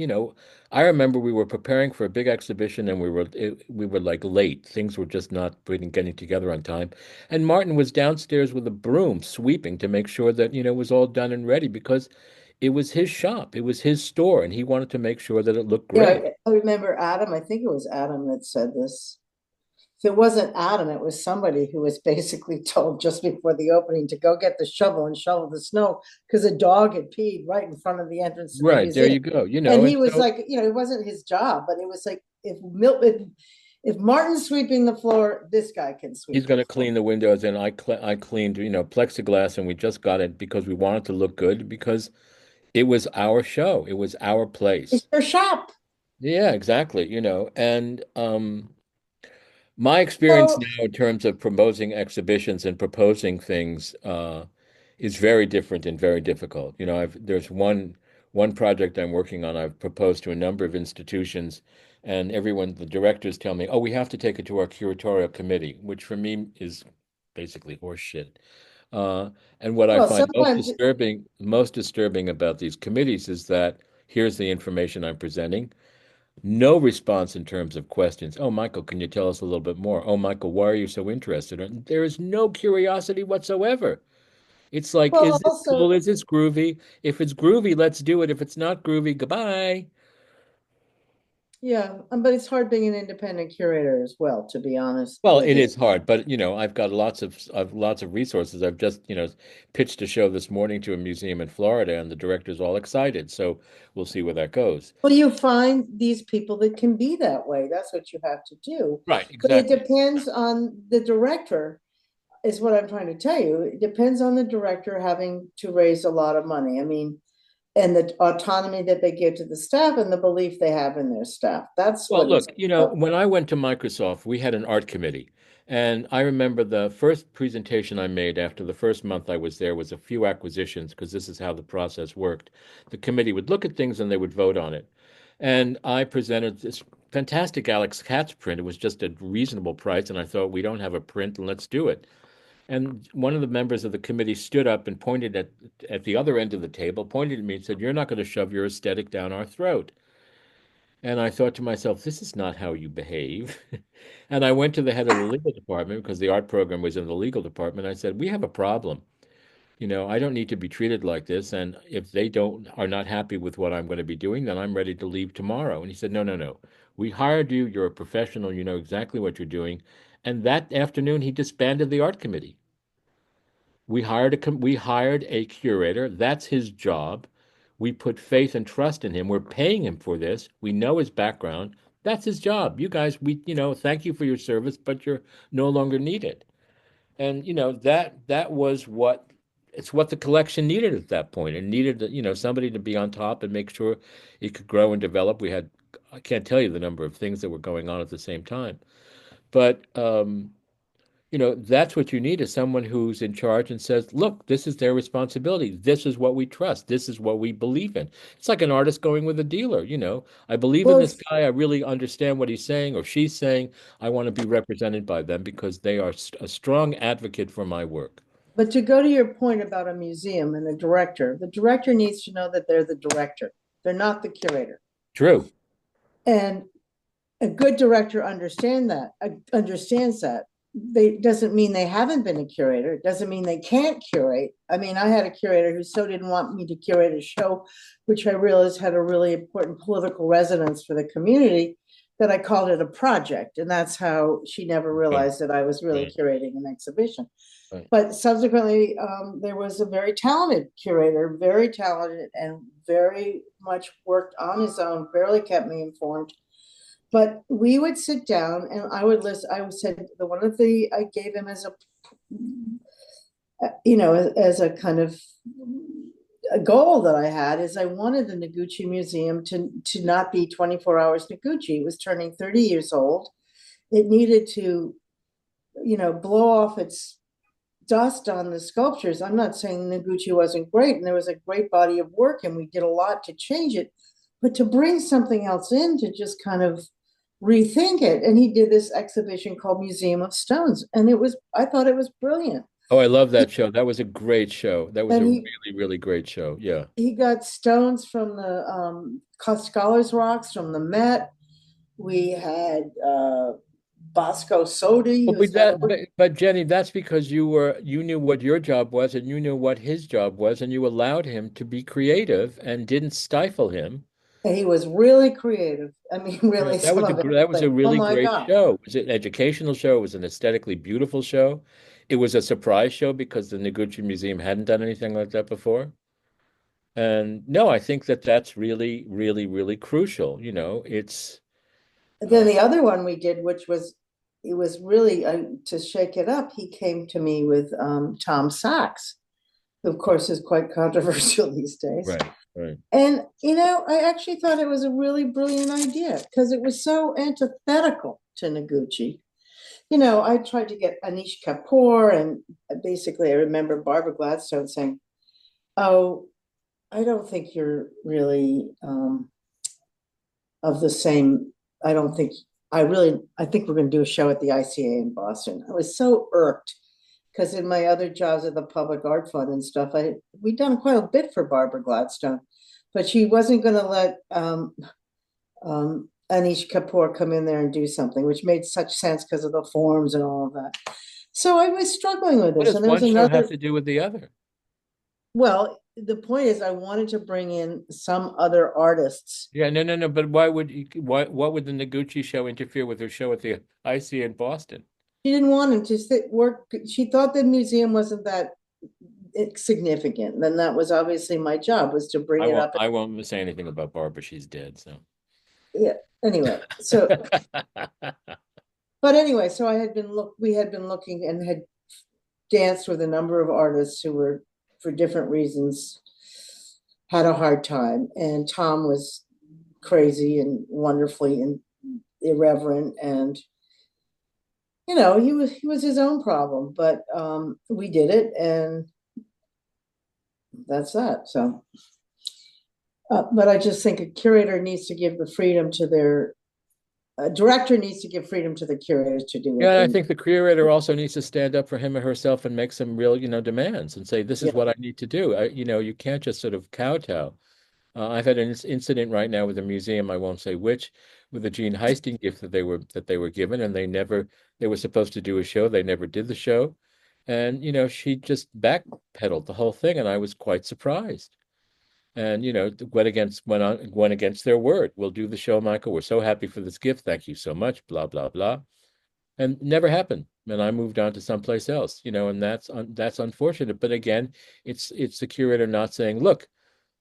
I remember we were preparing for a big exhibition, and we were like late. Things were just not getting together on time, and Martin was downstairs with a broom sweeping to make sure that it was all done and ready, because it was his shop, it was his store, and he wanted to make sure that it looked yeah. great. I remember Adam. I think it was Adam that said this. If it wasn't Adam, it was somebody who was basically told just before the opening to go get the shovel and shovel the snow because a dog had peed right in front of the entrance to the Right, there museum. you go. And he And was so like, it wasn't his job, but it was like if Martin's sweeping the floor, this guy can he's sweep going the to floor. clean the windows, and I cleaned, plexiglass, and we just got it because we wanted to look good, because it was our show, it was our It's place. your shop. Yeah, exactly. And my experience So, now in terms of promoting exhibitions and proposing things is very different and very difficult. There's one project I'm working on. I've proposed to a number of institutions, and the directors tell me, "Oh, we have to take it to our curatorial committee," which for me is basically horseshit. And what I well, find sometimes, most disturbing about these committees is that here's the information I'm presenting. No response in terms of questions. Oh, Michael, can you tell us a little bit more? Oh, Michael, why are you so interested? And there is no curiosity whatsoever. It's like, well, is this cool? also, Is this groovy? If it's groovy, let's do it. If it's not groovy, goodbye. yeah, but it's hard being an independent curator as well, to be honest. Well, it It's is hard, but I've got lots of resources. I've just, pitched a show this morning to a museum in Florida, and the director's all excited. So we'll see where that goes. well, you find these people that can be that way. That's what you have to do. Right, But it exactly. depends on the director, is what I'm trying to tell you. It depends on the director having to raise a lot of money. I mean, and the autonomy that they give to the staff and the belief they have in their staff. That's Well, what it's look, about. when I went to Microsoft, we had an art committee. And I remember the first presentation I made after the first month I was there was a few acquisitions, because this is how the process worked. The committee would look at things and they would vote on it. And I presented this fantastic Alex Katz print. It was just a reasonable price. And I thought, we don't have a print, and let's do it. And one of the members of the committee stood up and pointed at the other end of the table, pointed at me and said, "You're not going to shove your aesthetic down our throat." And I thought to myself, this is not how you behave. And I went to the head of the legal department, because the art program was in the legal department. I said, we have a problem. I don't need to be treated like this. And if they are not happy with what I'm going to be doing, then I'm ready to leave tomorrow. And he said, no, no, no. We hired you. You're a professional. You know exactly what you're doing. And that afternoon, he disbanded the art committee. We hired a curator. That's his job. We put faith and trust in him. We're paying him for this. We know his background. That's his job. You guys, thank you for your service, but you're no longer needed. And that was what the collection needed at that point. It needed, somebody to be on top and make sure it could grow and develop. I can't tell you the number of things that were going on at the same time. But that's what you need, is someone who's in charge and says, look, this is their responsibility. This is what we trust. This is what we believe in. It's like an artist going with a dealer. I believe in Well, this guy. I really understand what he's saying or she's saying. I want to be represented by them because they are a strong advocate for my work. but to go to your point about a museum and the director needs to know that they're the director. They're not the curator. True. And a good director understands that. They doesn't mean they haven't been a curator. It doesn't mean they can't curate. I mean, I had a curator who so didn't want me to curate a show, which I realized had a really important political resonance for the community, that I called it a project. And that's how she never Okay. realized that I was really Right. curating an exhibition. Right. But subsequently, there was a very talented curator, very talented and very much worked on his own, barely kept me informed. But we would sit down and I would listen. I said the one of the I gave him as a, as a kind of a goal that I had is I wanted the Noguchi Museum to not be 24 hours Noguchi. It was turning 30 years old. It needed to, blow off its dust on the sculptures. I'm not saying Noguchi wasn't great, and there was a great body of work, and we did a lot to change it, but to bring something else in to just kind of rethink it. And he did this exhibition called Museum of Stones, and I thought it was brilliant. Oh, I love that show. That was a great show. That was And a really, really great show. Yeah. he got stones from the Scholars Rocks from the Met. We had Bosco Sodi, Well, who's got a but Jenny, that's because you knew what your job was and you knew what his job was, and you allowed him to be creative and didn't stifle him. he was really creative. I mean, Yeah, really, some of it that was like, a oh really my great God. show. It was an educational show. It was an aesthetically beautiful show. It was a surprise show because the Noguchi Museum hadn't done anything like that before. And no, I think that that's really, really, really crucial. It's Then uh, the other one we did, which was, it was really to shake it up. He came to me with Tom Sachs, who of course is quite controversial these days. right, right, And, I actually thought it was a really brilliant idea because it was so antithetical to Noguchi. I tried to get Anish Kapoor, and basically I remember Barbara Gladstone saying, oh, I don't think you're really of the same. I don't think, I think we're going to do a show at the ICA in Boston. I was so irked because in my other jobs at the Public Art Fund and stuff, we'd done quite a bit for Barbara Gladstone, but she wasn't going to let Anish Kapoor come in there and do something, which made such sense because of the forms and all of that. So I was struggling with what this. does And there was one show have another, to do with the other? well, the point is I wanted to bring in some other artists. Yeah, no, no, no. But what would the Noguchi show interfere with her show at the IC in Boston? She didn't want him to work. She thought the museum wasn't that significant. Then that was obviously my job, was to bring it up. I won't say anything about Barbara. She's dead, so. Yeah. Anyway, so but anyway, so we had been looking and had danced with a number of artists who were, for different reasons, had a hard time. And Tom was crazy and wonderfully and irreverent, and he was his own problem. But we did it, and that's that. So, but I just think a curator needs to give the freedom to their a director needs to give freedom to the curators to do what Yeah, they I need. think the curator also needs to stand up for him or herself and make some real, demands and say, this is Yeah. what I need to do. You can't just sort of kowtow. I've had an incident right now with a museum, I won't say which, with a Gene Heisting gift that they were given, and they were supposed to do a show. They never did the show. And, she just backpedaled the whole thing, and I was quite surprised. And, went against their word. We'll do the show, Michael. We're so happy for this gift. Thank you so much. Blah, blah, blah. And never happened. And I moved on to someplace else, and that's unfortunate. But again, it's the curator not saying, look,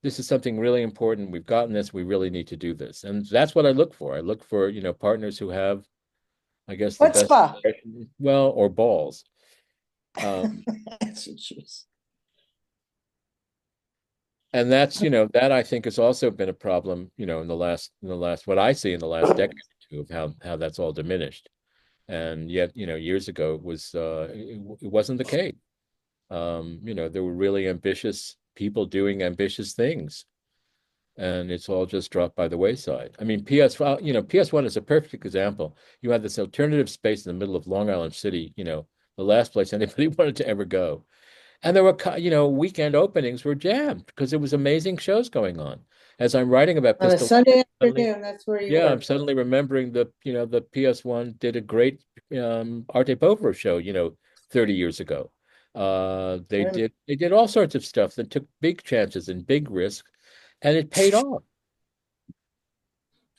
this is something really important. We've gotten this. We really need to do this. And that's what I look for. I look for, partners who have, I guess, the What best, spa? well, or balls. Jeez. And that's, that I think has also been a problem, in the last, what I see in the last decade or two, of how that's all diminished. And yet, years ago it wasn't the case. There were really ambitious people doing ambitious things, and it's all just dropped by the wayside. I mean, PS1 is a perfect example. You had this alternative space in the middle of Long Island City, the last place anybody wanted to ever go. And there were, weekend openings were jammed because there was amazing shows going on. As I'm writing about On a Pistol, Sunday suddenly, afternoon, that's where you yeah, I'm were. suddenly remembering the PS1 did a great Arte Povero show, 30 years ago. They did all sorts of stuff that took big chances and big risks, and it paid off.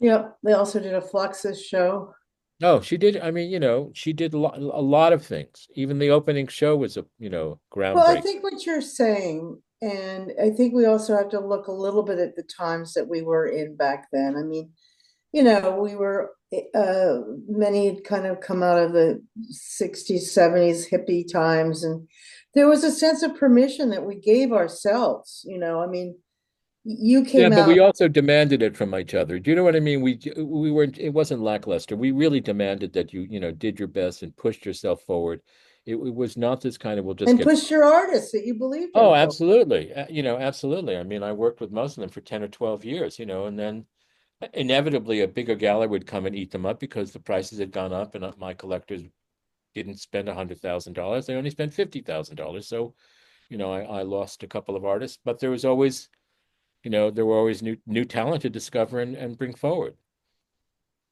Yep, they also did a Fluxus show. No, she did. I mean, she did a lot of things. Even the opening show was Well, I groundbreaking. think what you're saying, and I think we also have to look a little bit at the times that we were in back then. I mean, we were many had kind of come out of the 60s, 70s hippie times, and there was a sense of permission that we gave ourselves. I mean, you Yeah, came but we out. also demanded it from each other. Do you know what I mean? We weren't. It wasn't lackluster. We really demanded that you did your best and pushed yourself forward. It was not this kind of we'll just And get. pushed your artists that you believed Oh, in for. absolutely. Absolutely. I mean, I worked with most of them for 10 or 12 years, and then inevitably a bigger gallery would come and eat them up because the prices had gone up and my collectors didn't spend $100,000. They only spent $50,000. So, I lost a couple of artists, but there were always new talent to discover and bring forward.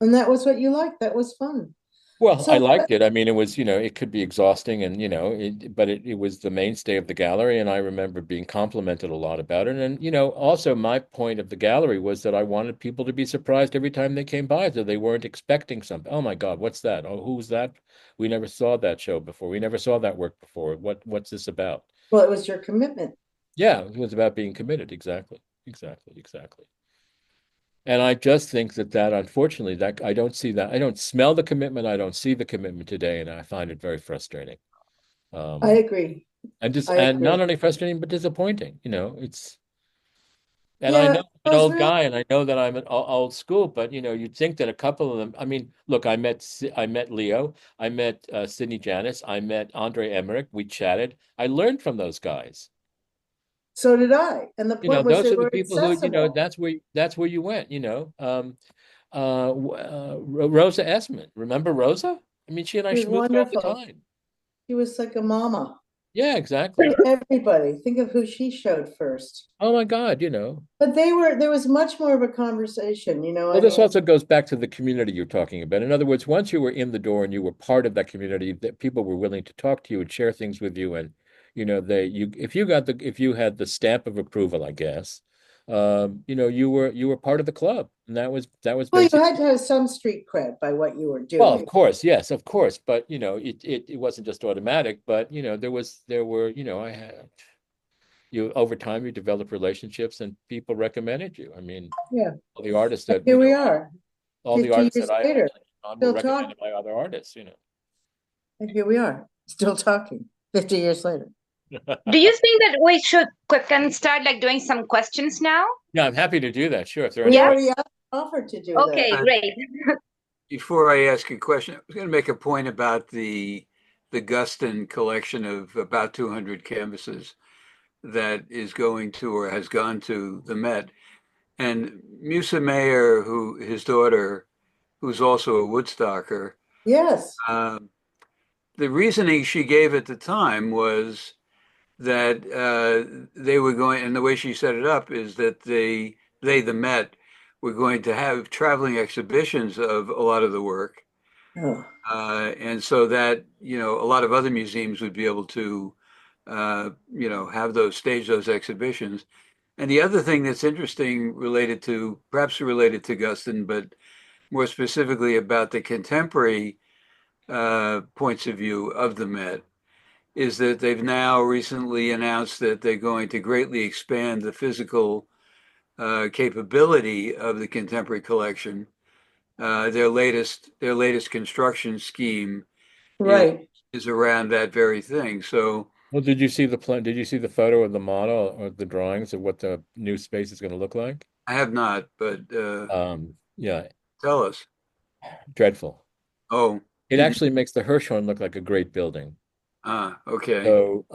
And that was what you liked. That was fun. Well, I So, liked it. I mean, it was, it could be exhausting and, but it was the mainstay of the gallery. And I remember being complimented a lot about it. And, also my point of the gallery was that I wanted people to be surprised every time they came by, so they weren't expecting something. Oh my God, what's that? Oh, who's that? We never saw that show before. We never saw that work before. What's this about? well, it was your commitment. Yeah, it was about being committed. Exactly. Exactly. Exactly. And I just think that unfortunately, that I don't see that. I don't smell the commitment. I don't see the commitment today, and I find it very frustrating. I Um, agree. and not only frustrating, but disappointing. And I know Yeah, I'm I an was old really. guy, and I know that I'm an old school, but you'd think that a couple of them. I mean, look, I met Leo, I met Sidney Janis, I met Andre Emmerich. We chatted. I learned from those guys. So did I. And the point was Those they are the were people who, accessible. that's where you went. Rosa Esmond. Remember Rosa? I mean, she and I She was schmoozed all the wonderful. time. She was like a mama Yeah, exactly. to everybody. Think of who she showed first. Oh my God, But there was much more of a conversation, Well, I this mean, also goes back to the community you're talking about. In other words, once you were in the door and you were part of that community, that people were willing to talk to you and share things with you, and if you had the stamp of approval, I guess, you were part of the club, and that was well, you basic. had to have some street cred by what you were Well, of doing. course, yes, of course, but it wasn't just automatic. But there were I had you over time you develop relationships and people recommended you. I mean, Yeah. all the artists And that here we are, all the 50 artists that years I later, were still talking. recommended by other artists. And here we are, still talking 50 years later. Do you think that we should can start like doing some questions now? Yeah, I'm happy to do that. Sure, if there are We any Yeah. questions. already offered to do that. Okay, Uh, great. Before I ask a question, I was going to make a point about the Guston collection of about 200 canvases that is going to or has gone to the Met. And Musa Mayer, who his daughter, who's also a Woodstocker, Yes. um, the reasoning she gave at the time was that they were going, and the way she set it up is that the Met, were going to have traveling exhibitions of a lot of the work. Oh, And so that, a lot of other museums would be able to, have those stage those exhibitions. And the other thing that's interesting perhaps related to Guston, but more specifically about the contemporary points of view of the Met, is that they've now recently announced that they're going to greatly expand the physical capability of the contemporary collection. Their latest construction scheme is right. is around that very thing. So Well, did you see the plan? Did you see the photo of the model or the drawings of what the new space is going to look like? I have not, but Yeah, tell us. dreadful. Oh, It actually makes the Hirshhorn look like a great building. okay, So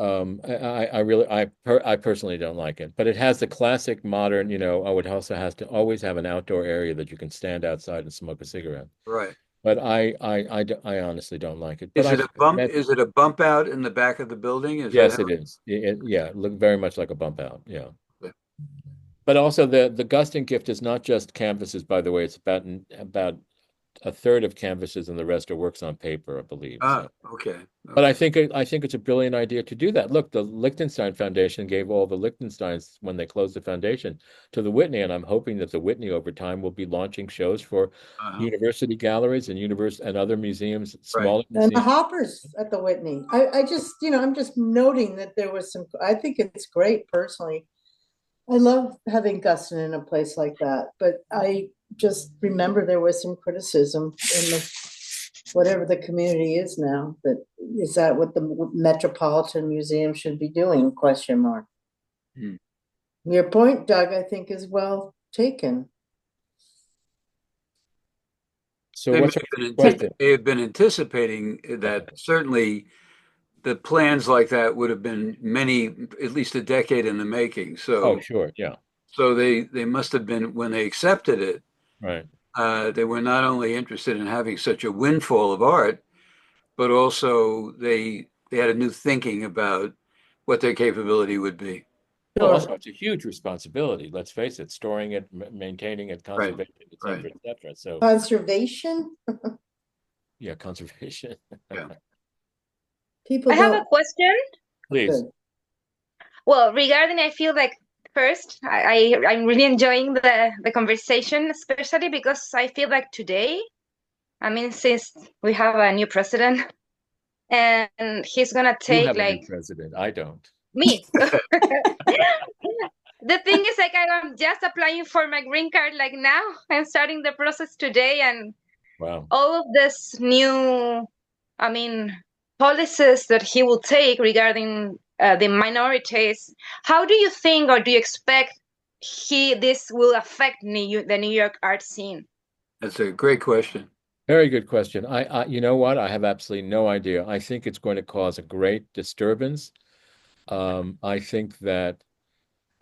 I personally don't like it, but it has the classic modern, oh, it also has to always have an outdoor area that you can stand outside and smoke a cigarette. right. But I honestly don't like it. But Is I it a think bump? that Is it a bump out in the back of the building? Is that yes, how? it is. Yeah, it look very much like a bump out. Yeah. Okay. But also the Gusting gift is not just canvases, by the way. It's about a third of canvases and the rest are works on paper, I believe. Ah, So. okay. But Okay. I think it's a brilliant idea to do that. Look, the Liechtenstein Foundation gave all the Liechtensteins when they closed the foundation to the Whitney, and I'm hoping that the Whitney over time will be launching shows for Uh-huh. university galleries and and other museums, Right. smaller And the museums. hoppers at the Whitney. I just, I'm just noting that there was some, I think it's great personally. I love having Guston in a place like that, but I just remember there was some criticism in the whatever the community is now. That is that what the Metropolitan Museum should be doing? Question mark. Hmm. Your point, Doug, I think is well taken. So what's our question? They have been anticipating that certainly the plans like that would have been many, at least a decade in the making. Oh, So, sure. Yeah. they must have been when they accepted it. Right. They were not only interested in having such a windfall of art, but also they had a new thinking about what their capability would be. Well, also, Sure. it's a huge responsibility. Let's face it, storing it, maintaining it, Right. conservation, et Right. cetera, et cetera. So, Conservation? yeah, conservation. Yeah. I People have a don't. question. Please. Good. Well, regarding, I feel like first, I'm really enjoying the conversation, especially because I feel like today, I mean, since we have a new president and he's gonna You take have a new like president. I don't. me. The thing is, like, I'm just applying for my green card, like now. I'm starting the process today, and Wow. all of this new, I mean, policies that he will take regarding the minorities. How do you think, or do you expect this will affect the New York art scene? That's a great question. Very good question. You know what? I have absolutely no idea. I think it's going to cause a great disturbance. Um, I think that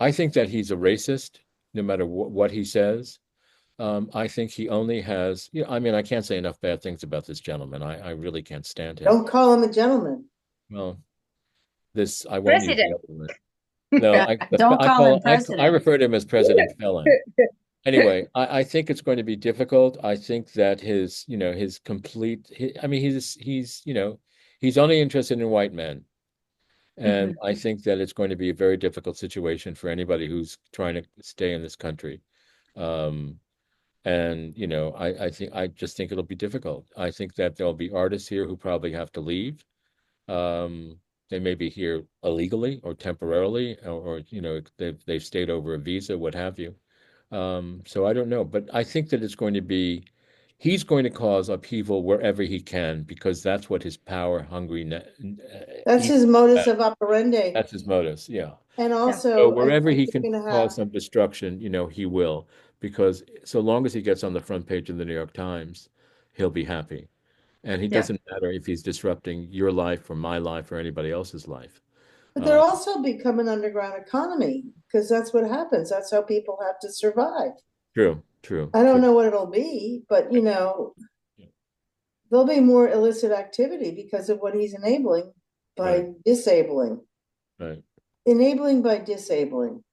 I think that he's a racist, no matter what he says. I think he only has, I mean, I can't say enough bad things about this gentleman. I really can't stand him. Don't call him a gentleman. Well, I won't use the President. other one. No, Don't call him I president. refer to him as President Felon. Anyway, I think it's going to be difficult. I think that his complete, I mean, he's only interested in white men. And I think that it's going to be a very difficult situation for anybody who's trying to stay in this country. Um, and, I just think it'll be difficult. I think that there'll be artists here who probably have to leave. Um, they may be here illegally or temporarily, or they've stayed over a visa, what have you. So I don't know, but I think that he's going to cause upheaval wherever he can because that's what his power hungry, That's he, his modus of operandi. that's his modus. Yeah. And Yeah. So also, I wherever think he you're can going to cause have, some destruction, he will, because so long as he gets on the front page of the New York Times, he'll be happy. And he Yeah. doesn't matter if he's disrupting your life or my life or anybody else's life. but there Uh, also become an underground economy because that's what happens. That's how people have to survive. True, true, I don't true. know what it'll be, but Yeah, there'll be more illicit activity because of what he's enabling right, by disabling. right. Enabling by disabling.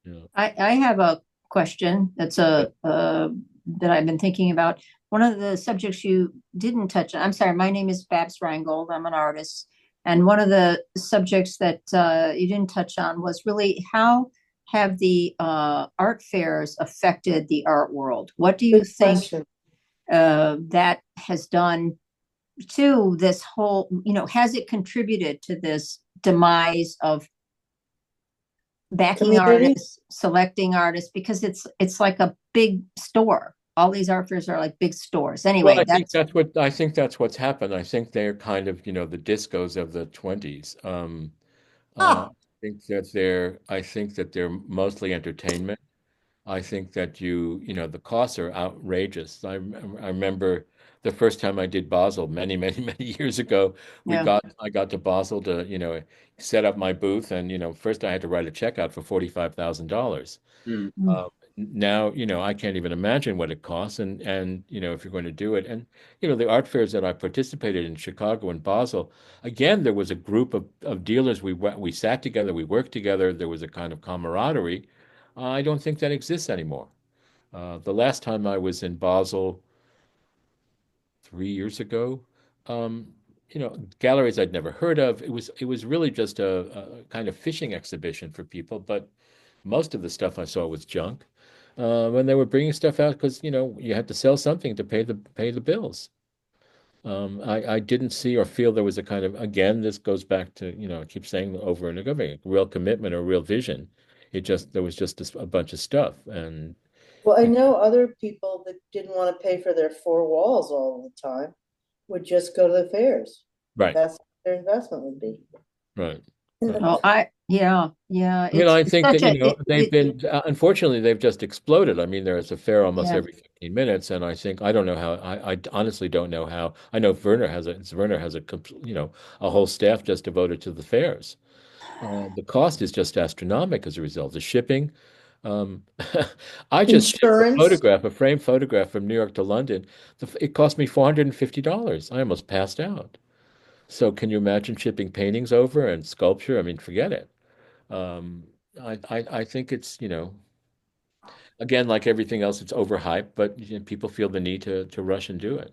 Yeah. I have a question that's Yeah. that I've been thinking about. One of the subjects you didn't touch on, I'm sorry, my name is Babs Reingold. I'm an artist. And one of the subjects that you didn't touch on was really how have the art fairs affected the art world? What do you Good think question. that has done to this whole, has it contributed to this demise of backing Community? artists, selecting artists, because it's like a big store. All these art fairs are like big stores. Well, Anyway, that's I think that's what's happened. I think they're kind of, the discos of the 20s. Ah, I think that they're mostly entertainment. I think that the costs are outrageous. I remember the first time I did Basel many, many, many years ago. yeah. I got to Basel to, set up my booth, and first I had to write a check out for $45,000. Hmm. Mm. Now, I can't even imagine what it costs, and if you're going to do it, and the art fairs that I participated in Chicago and Basel, again, there was a group of dealers. We sat together, we worked together. There was a kind of camaraderie. I don't think that exists anymore. The last time I was in Basel, 3 years ago. Galleries I'd never heard of. It was really just a kind of fishing exhibition for people, but most of the stuff I saw was junk. When they were bringing stuff out because you had to sell something to pay the bills. I didn't see or feel there was a kind of, again, this goes back to, I keep saying over and over again, real commitment or real vision. There was just a bunch of stuff. And Well, I know other people that didn't want to pay for their four walls all the time would just go to the fairs. right, That's what their investment would be. right, And right. Oh, yeah, I mean, I it's think such that, a, they've been, unfortunately, they've just exploded. I mean, there's a fair almost yeah. every 15 minutes. And I don't know how, I honestly don't know how. I know Werner has a whole staff just devoted to the fairs. The cost is just astronomical as a result. The shipping. Um, I just shipped insurance. a framed photograph from New York to London. It cost me $450. I almost passed out. So can you imagine shipping paintings over and sculpture? I mean, forget it. Um, I think it's, again, like everything else, it's overhyped, but people feel the need to rush and do it.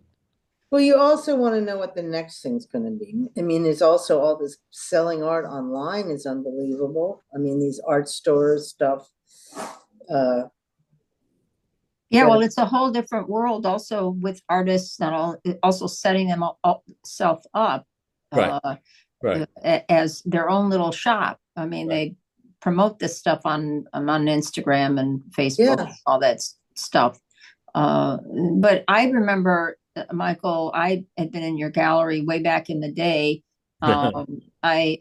Well, you also want to know what the next thing's going to be. I mean, there's also all this selling art online is unbelievable. I mean, these art stores stuff. Uh, Yeah, that well, it's a whole different world also with artists, not all, also setting them self up Right, uh, right, as their own little shop. I mean, right. they promote this stuff on Instagram and Facebook, yeah, all that stuff. Uh, but I remember, Michael, I had been in your gallery way back in the day. And I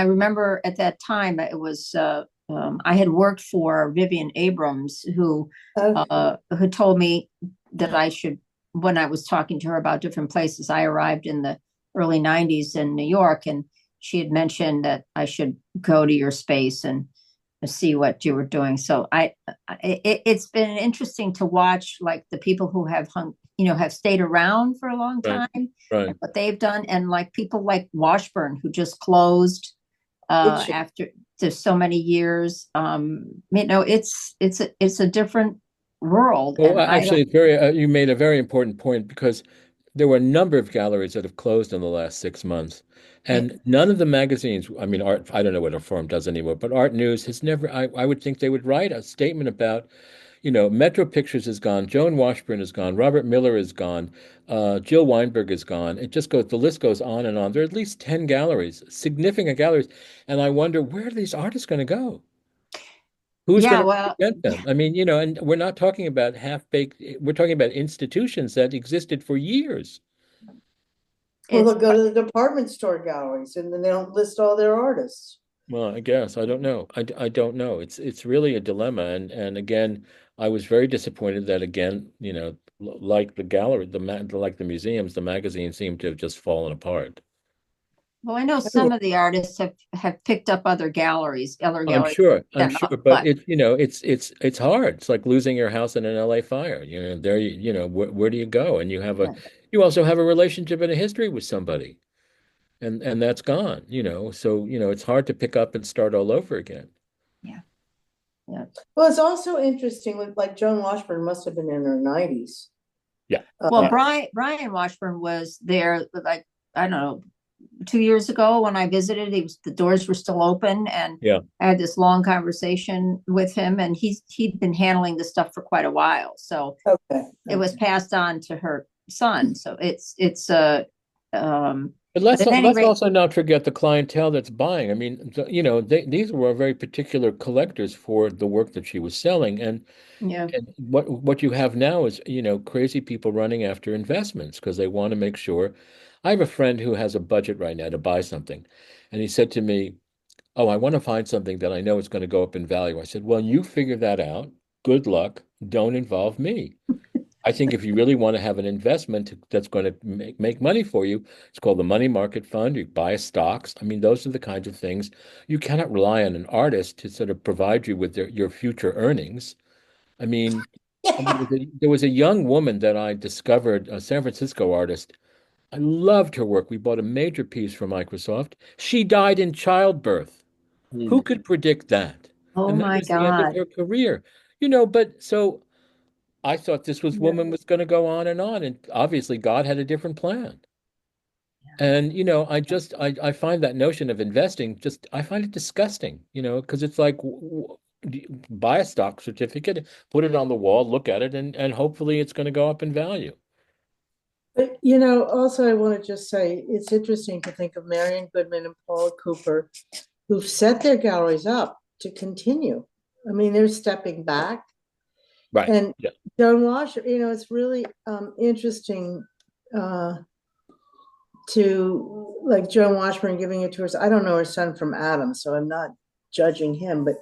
remember at that time it was I had worked for Vivian Abrams, okay. who told me that I should, when I was talking to her about different places. I arrived in the early '90s in New York, and she had mentioned that I should go to your space and see what you were doing. So it's been interesting to watch, like the people who have have stayed around for a long Right, time and right. what they've done, and like people like Washburn who just closed It should. after so many years. It's a different world, Well, and I actually, don't. you made a very important point because there were a number of galleries that have closed in the last 6 months, eh, and none of the magazines, I mean, art, I don't know what a forum does anymore, but Art News has never, I would think they would write a statement about, Metro Pictures is gone, Joan Washburn is gone, Robert Miller is gone, Jill Weinberg is gone. It just goes, the list goes on and on. There are at least 10 galleries, significant galleries, and I wonder where are these artists going to go? Who's going Yeah, to well, represent them? I mean, and we're not talking about half-baked, we're talking about institutions that existed for years. Well, it's they'll go to the department store galleries and then they don't list all their artists. Well, I guess I don't know. I don't know. It's really a dilemma, and again, I was very disappointed that again, like the gallery, like the museums, the magazines seem to have just fallen apart. well, I know Yeah. some of the artists have picked up other I'm galleries. sure, I'm Them sure, up, but but it's hard. It's like losing your house in an LA fire. Where do you go? And you also have a relationship and a history with somebody, and that's gone. So it's hard to pick up and start all over again. yeah, yeah. Well, it's also interesting with like Joan Washburn must have been in her 90s. Yeah, Well, Uh, yeah, Brian Washburn was there, like, I don't know, 2 years ago when I visited. The doors were still open, and yeah. I had this long conversation with him, and he'd been handling this stuff for quite a while. So okay. it was Okay. passed on to her son. So it's But but let's at any let's rate, also not forget the clientele that's buying. I mean, these were very particular collectors for the work that she was selling, yeah, and what you have now is crazy people running after investments because they want to make sure. I have a friend who has a budget right now to buy something, and he said to me, "Oh, I want to find something that I know is going to go up in value." I said, "Well, you figure that out. Good luck. Don't involve me." I think if you really want to have an investment that's going to make money for you, it's called the money market fund. You buy stocks. I mean, those are the kinds of things. You cannot rely on an artist to sort of provide you with your future earnings. I mean, there was a young woman that I discovered, a San Francisco artist. I loved her work. We bought a major piece from Microsoft. She died in childbirth. Who Hmm. could predict that? oh And that my was the end of God. her career. But so I thought this Yeah. woman was going to go on, and obviously God had a different plan. And I find that notion of investing I find it disgusting, because it's like buy a stock certificate, put it on the wall, look at it, and hopefully it's going to go up in value. But also I want to just say it's interesting to think of Marion Goodman and Paula Cooper, who've set their galleries up to continue. I mean, they're stepping back. Right. And Yeah. Joan Washer, it's really interesting to like Joan Washburn giving it to her. I don't know her son from Adam, so I'm not judging him, but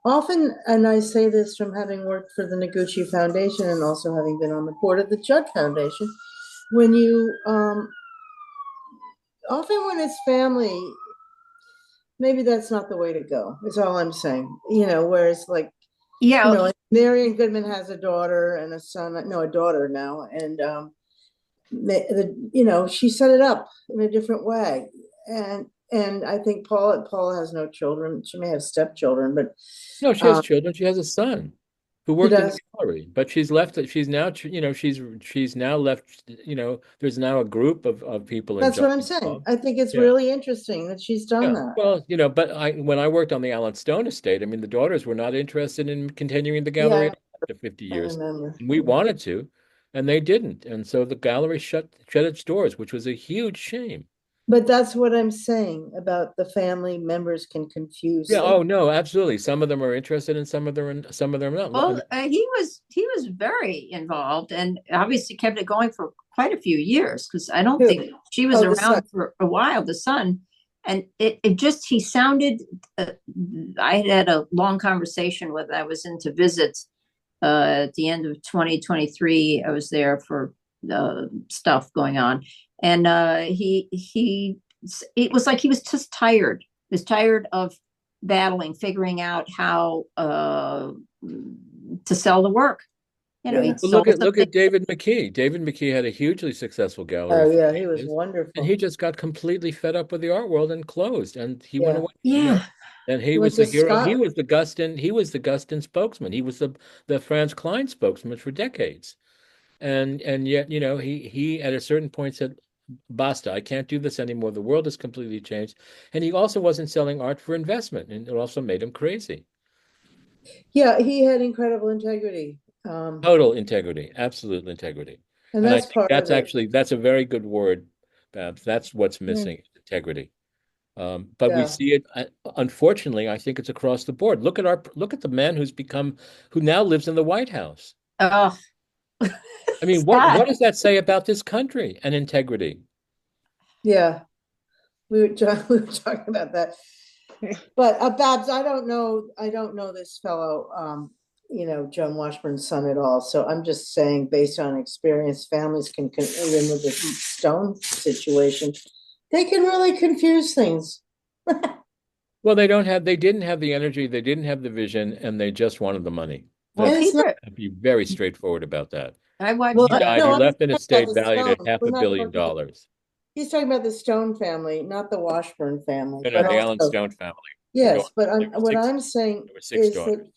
often, and I say this from having worked for the Noguchi Foundation and also having been on the board of the Judd Foundation, when you often when it's family, maybe that's not the way to go, is all I'm saying. Whereas like, like Marion Goodman has a daughter and a son, no, a daughter now, and she set it up in a different way. And I think Paula has no children. She may have stepchildren, but No, she has children. She has a son who worked in the does. gallery, but she's left. She's now, she's now left. There's now a group of people That's what I'm enjoying saying. club. I think it's Yeah. really interesting that she's done Yeah. that. Well, but when I worked on the Alan Stone estate, I mean, the daughters were not interested in continuing the gallery after 50 I years. remember. And we wanted to, and they didn't. And so the gallery shut its doors, which was a huge shame. But that's what I'm saying about the family members can confuse Yeah. things. Oh, no, absolutely. Some of them are interested and some of them not. Well, he was very involved and obviously kept it going for quite a few years, because I don't think she was around for a while, the son. And he sounded, I had a long conversation with, I was in to visit at the end of 2023. I was there for stuff going on. And it was like he was just tired. He was tired of battling, figuring out how to sell the work. Well, look at David McKee. David McKee had a hugely successful gallery. Oh yeah, he was wonderful. And he just got completely fed up with the art world and closed. And he went away. Yeah. And he was the hero. He was the Guston spokesman. He was the Franz Klein spokesman for decades. And yet, he at a certain point said, basta, I can't do this anymore. The world has completely changed. And he also wasn't selling art for investment. And it also made him crazy. Yeah, he had incredible integrity. Total integrity, absolute integrity. And that's part of it. That's a very good word, Babs. That's what's missing, integrity. But we see it, unfortunately, I think it's across the board. Look at the man who now lives in the White House. Oh. I mean, what does that say about this country and integrity? Yeah, we were talking about that. But Babs, I don't know this fellow, Joan Washburn's son at all. So I'm just saying, based on experience, families even with the Stone situation, they can really confuse things. Well, they didn't have the energy, they didn't have the vision, and they just wanted the money. I'd be very straightforward about that. I watched. He left an estate valued at $500 million. He's talking about the Stone family, not the Washburn family. No, the Alan Stone family. Yes, but what I'm saying is that,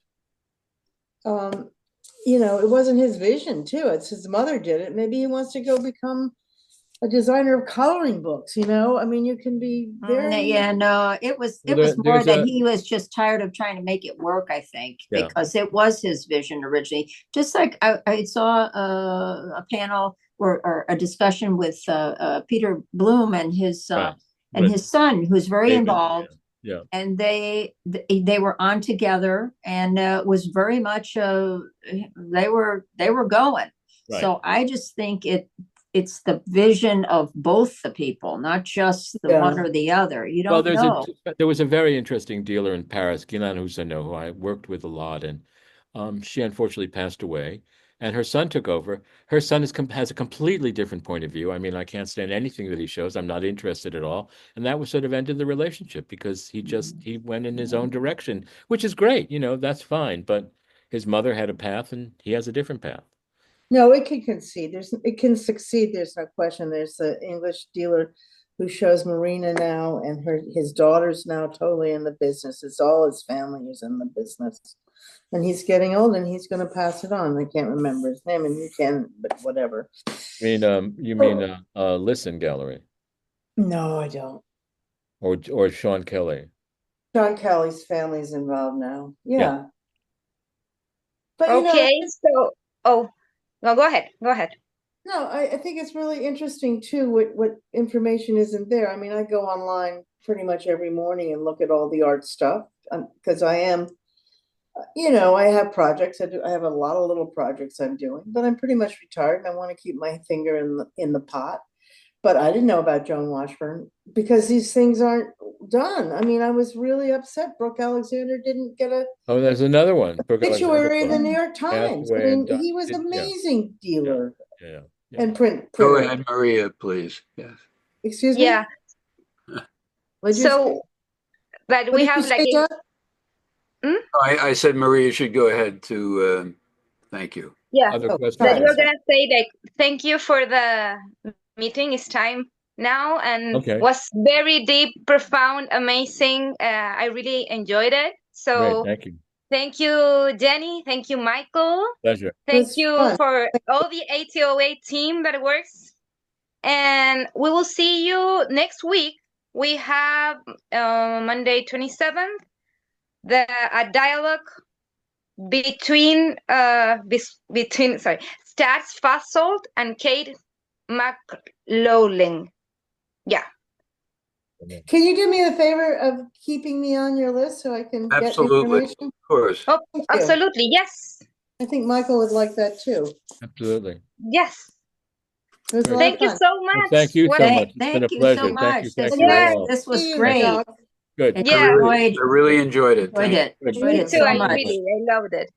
it wasn't his vision too. It's his mother did it. Maybe he wants to go become a designer of coloring books. I mean, you can be very. Yeah, no, it was more that he was just tired of trying to make it work, I think, because it was his vision originally. Just like I saw a panel or a discussion with Peter Bloom and his son, who's very involved. Yeah. And they were on together, and it was very much they were going. Right. So I just think it's the vision of both the people, not just the one or the other. You don't know. There was a very interesting dealer in Paris, Guylaine Houssaneau, who I worked with a lot, and she unfortunately passed away, and her son took over. Her son has a completely different point of view. I mean, I can't stand anything that he shows. I'm not interested at all. And that was sort of ended the relationship because he went in his own direction, which is great. That's fine. But his mother had a path and he has a different path. No, it can succeed. There's no question. There's the English dealer who shows Marina now, and his daughter's now totally in the business. It's all his family who's in the business. And he's getting old and he's going to pass it on. I can't remember his name and you can, but whatever. You mean Listen Gallery No, I don't. or Sean Kelly? John Kelly's family's involved now. Yeah. Yeah. But you know, Okay, so no, go ahead. Go ahead. no, I think it's really interesting too what information isn't there. I mean, I go online pretty much every morning and look at all the art stuff because I am, you know, I have projects. I have a lot of little projects I'm doing, but I'm pretty much retired and I want to keep my finger in the pot. But I didn't know about Joan Washburn because these things aren't done. I mean, I was really upset Brooke Alexander didn't get a Oh, there's another one. obituary in the New York York Times. I away mean, and he was yeah, amazing dealer yeah. and Go printer. ahead, Maria, please. Yes. Excuse me? Yeah. What'd you say? So that What we did have you like say, Doug? I said Maria should go ahead to thank you. yeah, Other Oh, questions? that sorry. you're gonna say like thank you for the meeting. It's time now, and Okay. was very deep, profound, amazing. I really enjoyed it. Great. So Thank you. thank you, Jenny. Thank you, Michael. Pleasure. Thank was you fun. for all the ATOA team that works. And we will see you next week. We have Monday 27th, a dialogue between sorry, Stats Fasold and Kate McLaughlin. Yeah. Can you do me the favor of keeping me on your list so I can get Absolutely. information? Of course. Oh, Thank you. absolutely. Yes. I think Michael would like that too. Absolutely. Yes. It was a Very lot Thank of you fun. so Well, much. thank you What so a- much. It's been a Thank you pleasure. so much. Thank This you Yes. all. this was See you, great. Doug. Good. And Yeah. enjoyed I really enjoyed it. enjoyed Thank you. it. Me Enjoyed it too. so I much. really, I loved it.